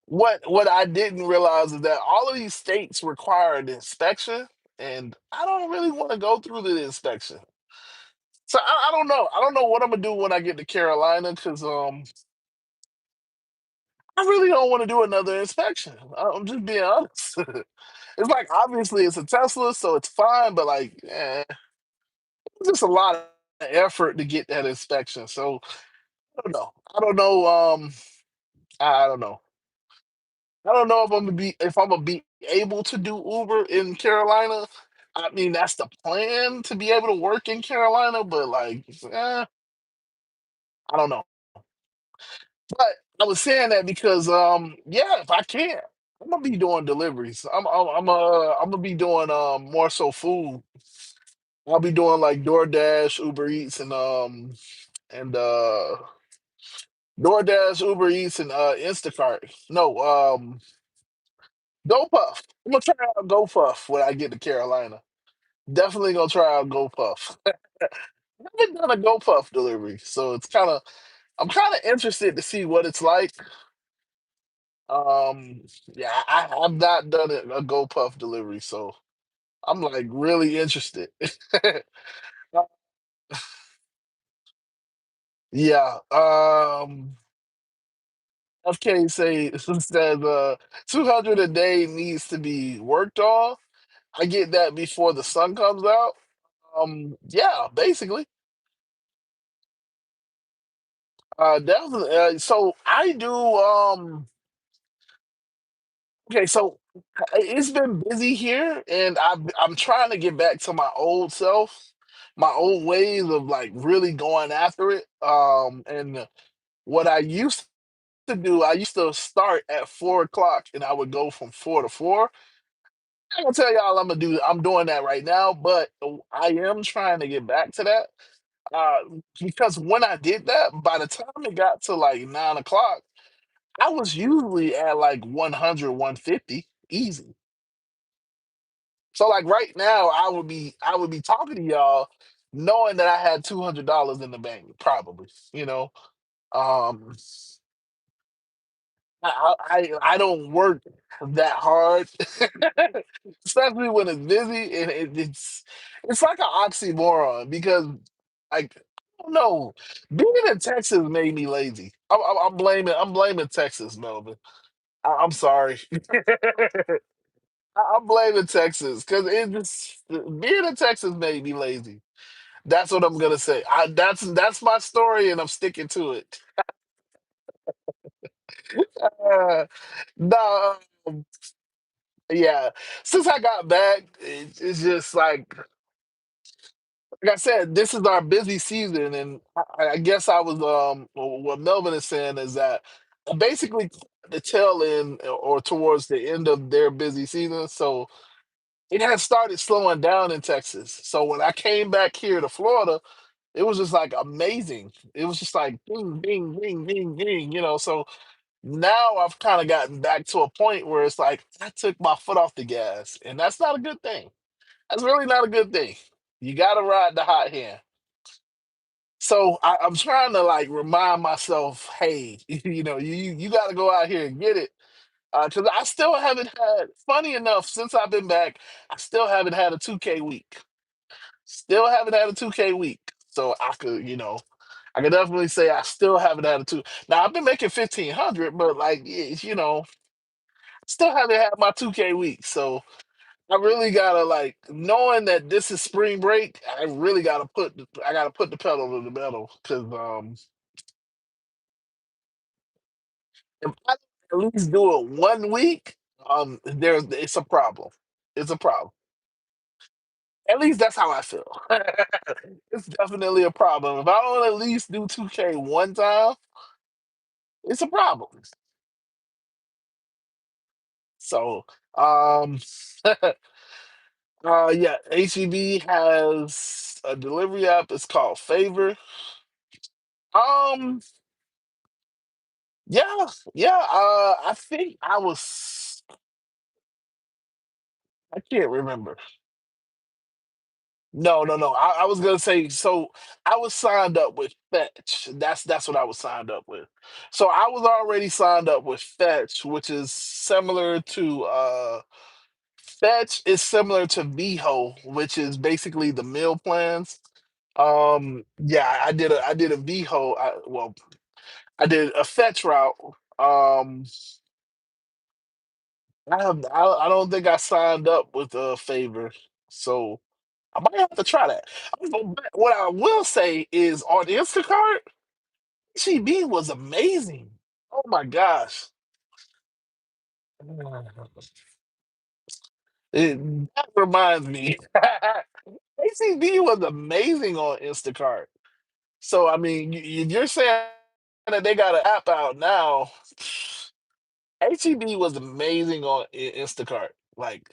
what I didn't realize is that all of these states require an inspection, and I don't really want to go through the inspection. So I don't know. I don't know what I'm gonna do when I get to Carolina because I really don't want to do another inspection. I'm just being honest. It's like obviously it's a Tesla, so it's fine, but like, it's just a lot of effort to get that inspection. So I don't know. I don't know. I don't know. I don't know if I'm gonna be able to do Uber in Carolina. I mean, that's the plan to be able to work in Carolina, but like, I don't know. But I was saying that because, yeah, if I can, I'm gonna be doing deliveries. I'm gonna be doing more so food. I'll be doing like DoorDash, Uber Eats, and DoorDash, Uber Eats, and Instacart. No, GoPuff. I'm gonna try out GoPuff when I get to Carolina. Definitely gonna try out GoPuff. I haven't done a GoPuff delivery, so I'm kind of interested to see what it's like. Um, yeah, I have not done a GoPuff delivery, so I'm like really interested. Yeah. FK say says 200 a day needs to be worked on. I get that before the sun comes out. Yeah, basically. Definitely. So I do. Okay, so it's been busy here, and I'm trying to get back to my old self, my old ways of like really going after it. And what I used to do, I used to start at 4 o'clock, and I would go from 4 to 4. I'm gonna tell y'all I'm doing that right now, but I am trying to get back to that. Because when I did that, by the time it got to like 9 o'clock, I was usually at like 100, 150, easy. So like right now, I would be talking to y'all knowing that I had $200 in the bank, probably. You know, um, I don't work that hard, especially when it's busy, and it's like an oxymoron because like I don't know, being in Texas made me lazy. I'm blaming Texas, Melvin. I'm sorry. I'm blaming Texas because it just being in Texas made me lazy. That's what I'm gonna say. That's my story, and I'm sticking to it. Uh, no, yeah. Since I got back, it's just like I said, this is our busy season, and I guess I was what Melvin is saying is that basically the tail end or towards the end of their busy season, so it had started slowing down in Texas. So when I came back here to Florida, it was just like amazing. It was just like bing, bing, bing, bing, bing, So now I've kind of gotten back to a point where it's like I took my foot off the gas, and that's not a good thing. That's really not a good thing. You got to ride the hot hand. So I'm trying to like remind myself, hey, you got to go out here and get it. Because I still haven't had. Funny enough, since I've been back, I still haven't had a 2K week. Still haven't had a 2K week. So I could definitely say I still haven't had a two. Now I've been making 1,500, but like still haven't had my 2K week. So I really gotta like knowing that this is spring break. I gotta put the pedal to the metal because if I at least do it one week, there's it's a problem. It's a problem. At least that's how I feel. It's definitely a problem. If I don't at least do 2K one time, it's a problem. So, um, yeah, HEB has a delivery app. It's called Favor. Um, yeah, yeah. I think I can't remember. No, no, no. I was gonna say so. I was signed up with Fetch. That's what I was signed up with. So I was already signed up with Fetch, which is similar to Fetch is similar to VHO, which is basically the meal plans. Yeah, I did a VHO. Well, I did a Fetch route. Um, I don't think I signed up with a Favor, so I might have to try that. But what I will say is on Instacart, HEB was amazing. Oh my gosh. That reminds me. HEB was amazing on Instacart. So I mean, you're saying that they got an app out now. HEB was amazing on Instacart. Like,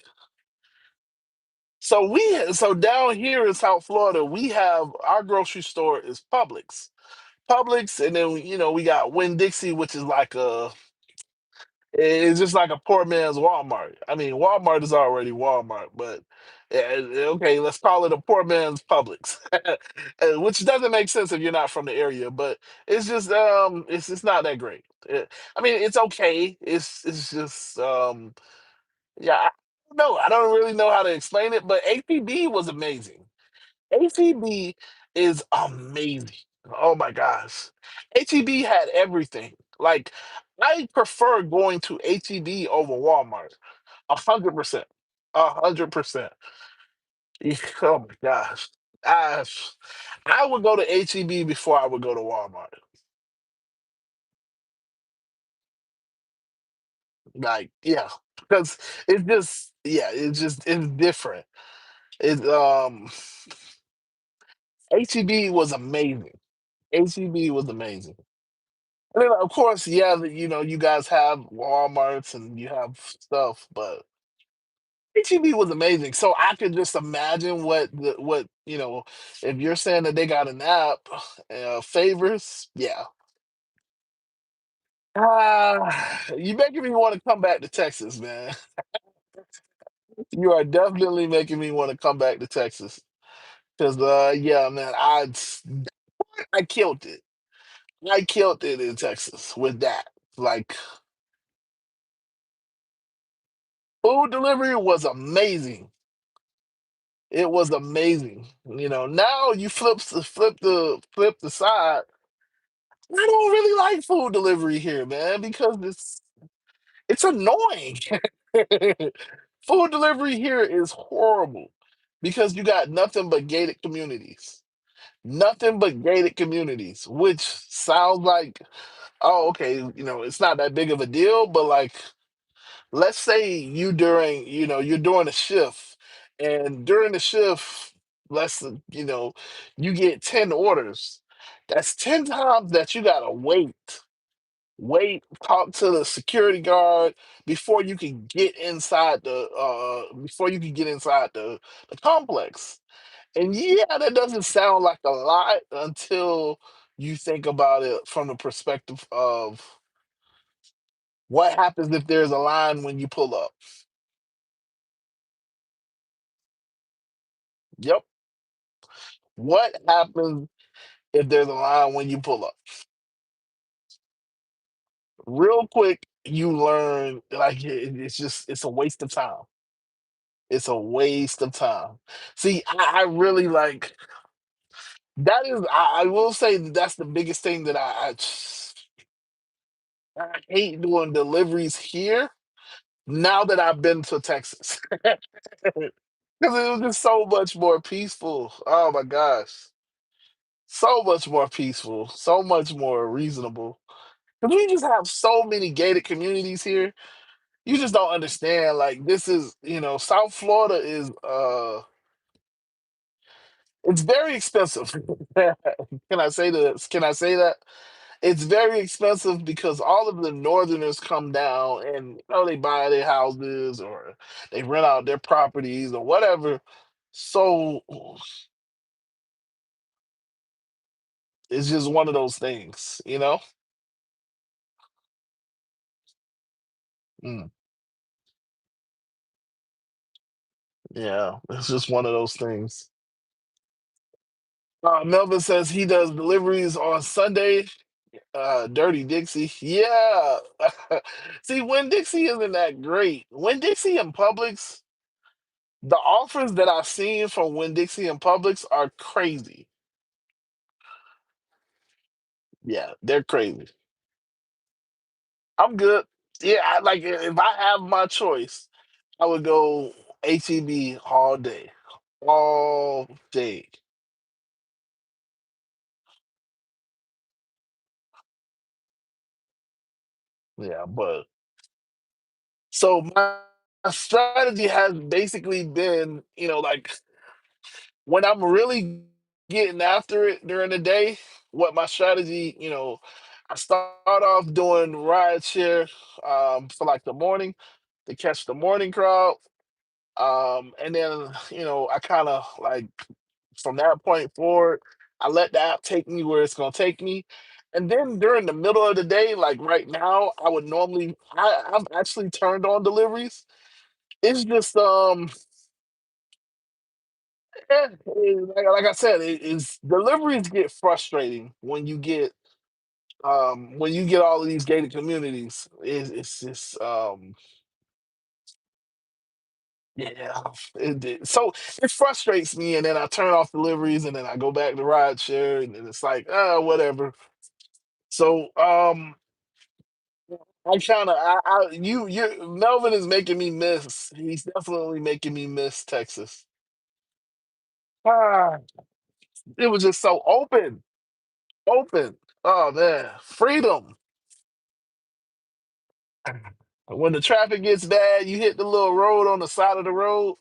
so down here in South Florida, we have our grocery store is Publix, and then we got Winn Dixie, which is like It's just like a poor man's Walmart. I mean, Walmart is already Walmart, but okay, let's call it a poor man's Publix, which doesn't make sense if you're not from the area. But it's just not that great. I mean, it's okay. It's just yeah. I don't really know how to explain it, but APB was amazing. ATB is amazing. Oh my gosh. ATB had everything. Like, I prefer going to ATB over Walmart. 100%. 100%. Oh my gosh. I I would go to HEB before I would go to Walmart. Like, yeah. Because it's different. It's HEB was amazing. HEB was amazing. I mean, of course, yeah, you guys have Walmarts and you have stuff, but HEB was amazing. So I could just imagine if you're saying that they got an app, favors, yeah. You making me want to come back to Texas, man. You are definitely making me want to come back to Texas. Cause yeah, man, I killed it. I killed it in Texas with that. Like, food delivery was amazing. It was amazing. Now you flip the side. I don't really like food delivery here, man, because it's annoying. Food delivery here is horrible because you got nothing but gated communities. Nothing but gated communities, which sounds like, oh, okay, it's not that big of a deal, but like, let's say you're doing a shift, and during the shift, let's you get 10 orders. That's 10 times that you gotta wait, talk to the security guard before you can get inside the complex. And yeah, that doesn't sound like a lot until you think about it from the perspective of what happens if there's a line when you pull up. Yep. What happens if there's a line when you pull up? Real quick, you learn like it's a waste of time. It's a waste of time. See, I really like that is I will say that's the biggest thing that I hate doing deliveries here now that I've been to Texas. Because it was just so much more peaceful. Oh my gosh. So much more peaceful, so much more reasonable. Because we just have so many gated communities here. You just don't understand. Like, this is, South Florida is it's very expensive. Can I say this? Can I say that? It's very expensive because all of the northerners come down and they buy their houses or they rent out their properties or whatever. So it's just one of those things. Mm, yeah, it's just one of those things. Melvin says he does deliveries on Sunday. Dirty Dixie. Yeah. See, Winn Dixie isn't that great. Winn Dixie and Publix, the offers that I've seen from Winn Dixie and Publix are crazy. Yeah, they're crazy. I'm good. Yeah, like if I have my choice, I would go HEB all day. All day. Yeah, but so my strategy has basically been, like when I'm really getting after it during the day, what my strategy, I start off doing ride share for like the morning to catch the morning crowd. And then, I kind of like from that point forward, I let the app take me where it's gonna take me. And then during the middle of the day, like right now, I would normally I've actually turned on deliveries. It's just like I said, it's deliveries get frustrating when you get all of these gated communities. It's just yeah, so it frustrates me, and then I turn off deliveries, and then I go back to ride share, and then it's like, whatever. So, I kind of, Melvin is making me miss. He's definitely making me miss Texas. Ah, it was just so open, open. Oh man, freedom. When the traffic gets bad, you hit the little road on the side of the road,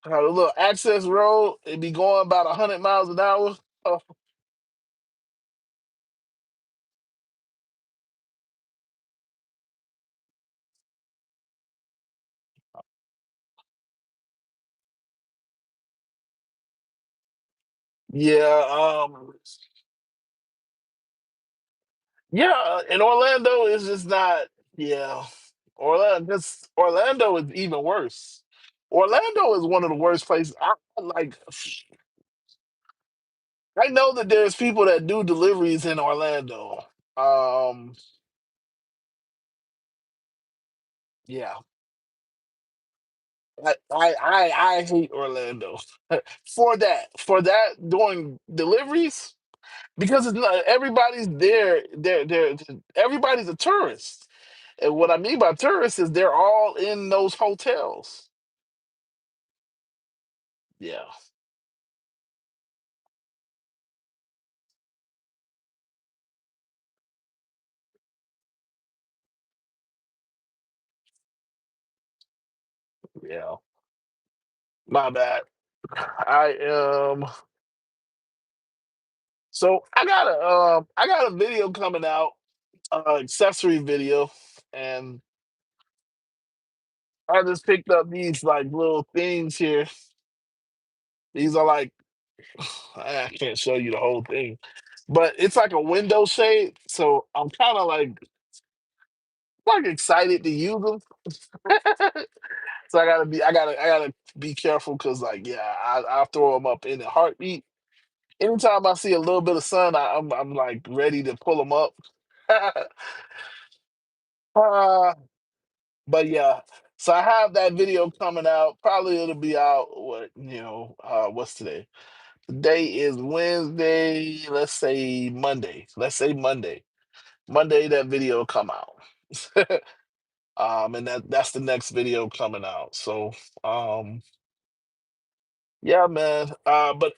the little access road. It be going about 100 miles an hour. Oh, yeah, yeah. In Orlando, it's just not. Yeah, Orlando is even worse. Orlando is one of the worst places. I know that there's people that do deliveries in Orlando. Um, yeah, I hate Orlando for that doing deliveries because it's not everybody's there. Everybody's a tourist, and what I mean by tourists is they're all in those hotels. Yeah, yeah. My bad. I so I got a video coming out, accessory video, and I just picked up these like little things here. These are like I can't show you the whole thing, but it's like a window shade. So I'm kind of like excited to use them. So I gotta be careful because like yeah, I'll throw them up in a heartbeat. Anytime I see a little bit of sun, I'm like ready to pull them up. uh, but yeah, so I have that video coming out. Probably it'll be out. What's today? Today is Wednesday. Let's say Monday. Let's say Monday. Monday that video will come out. And that's the next video coming out. So yeah, man. But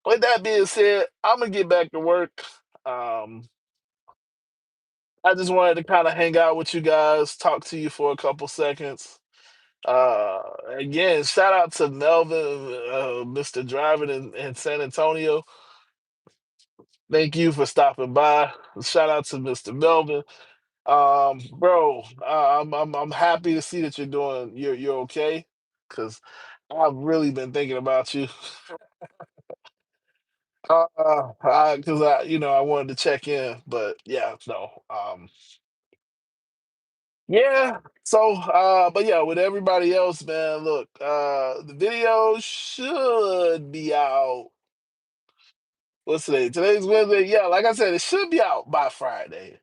with that being said, I'm gonna get back to work. Um, I just wanted to kind of hang out with you guys, talk to you for a couple seconds. Uh, Again, shout out to Melvin, Mr. Driving in San Antonio. Thank you for stopping by. Shout out to Mr. Melvin. Bro, I'm happy to see that you're okay, because I've really been thinking about you. Because I wanted to check in, but yeah, no, yeah. So, but yeah, with everybody else, man, look, the video should be out. What's today? Today's Wednesday. Yeah, like I said, it should be out by Friday.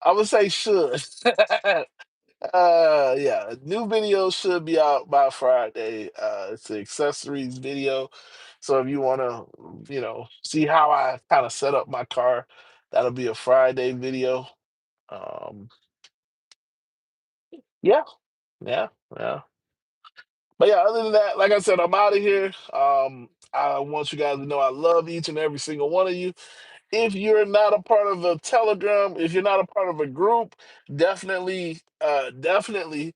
I would say should. Yeah, new video should be out by Friday. It's an accessories video. So if you want to, see how I kind of set up my car, that'll be a Friday video. Um, yeah, yeah, yeah. But yeah, other than that, like I said, I'm out of here. I want you guys to know I love each and every single one of you. If you're not a part of a Telegram, if you're not a part of a group, definitely hit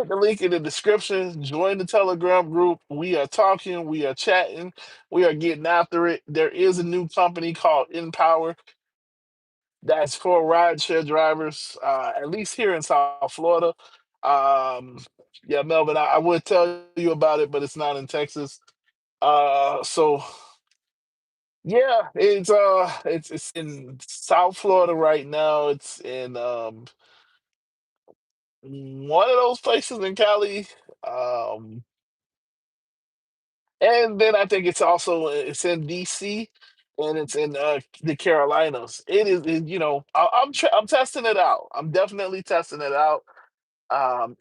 the link in the description. Join the Telegram group. We are talking, we are chatting, we are getting after it. There is a new company called Empower that's for rideshare drivers, at least here in South Florida. Um, yeah, Melvin, I would tell you about it, but it's not in Texas. So Yeah, it's in South Florida right now. It's in one of those places in Cali. Um and then I think it's in DC, and it's in the Carolinas. You know, I'm testing it out. I'm definitely testing it out.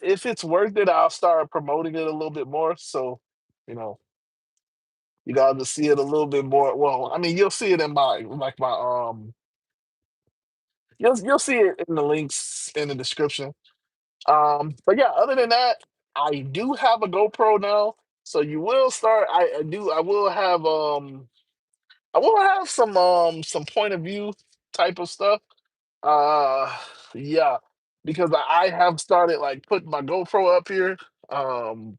If it's worth it, I'll start promoting it a little bit more. So, you know, you got to see it a little bit more. Well, I mean, you'll see it in my you'll see it in the links in the description. But yeah, other than that, I do have a GoPro now. So you will start. I will have some point of view type of stuff. Uh yeah, because I have started like putting my GoPro up here. Um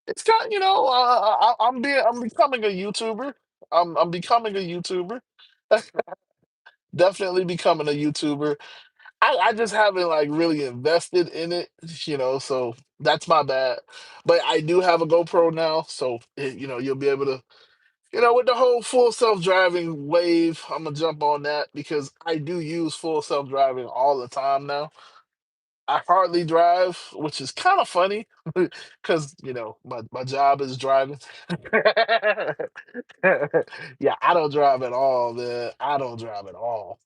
it's got, I'm becoming a YouTuber. I'm becoming a YouTuber. Definitely becoming a YouTuber. I just haven't like really invested in it, so that's my bad. But I do have a GoPro now, so you'll be able to, with the whole full self-driving wave, I'm gonna jump on that because I do use full self-driving all the time now. I hardly drive, which is kind of funny because my job is driving. Yeah, I don't drive at all, man. I don't drive at all.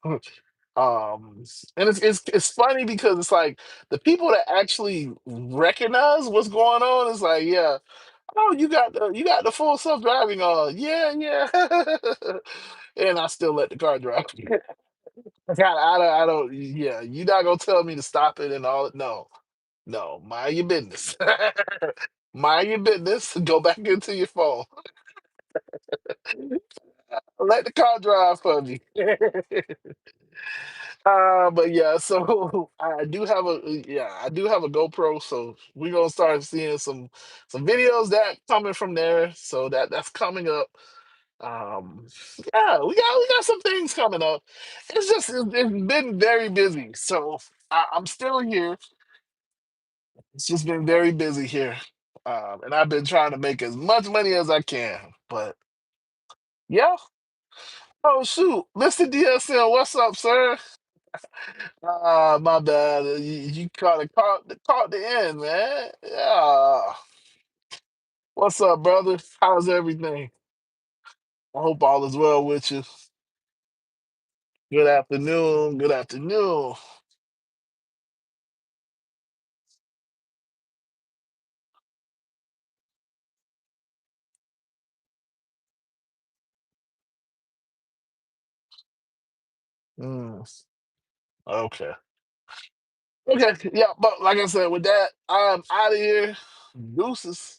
And it's funny because it's like the people that actually recognize what's going on is like, yeah, oh, you got the full self driving on, yeah, yeah, and I still let the car drive. I don't, yeah, you're not gonna tell me to stop it and all. No, no, mind your business. Mind your business. Go back into your phone. Let the car drive for me. But yeah, so I do have a GoPro, so we're gonna start seeing some videos that coming from there. So that's coming up. Um, yeah, we got some things coming up. It's been very busy, so I'm still here. It's just been very busy here, and I've been trying to make as much money as I can. But yeah, oh shoot, Mr. DSL, what's up, sir? My bad. You caught the end, man. Yeah. What's up, brother? How's everything? I hope all is well with you. Good afternoon. Good afternoon. Mm, okay. Okay. Yeah, but like I said, with that, I'm out of here. Deuces.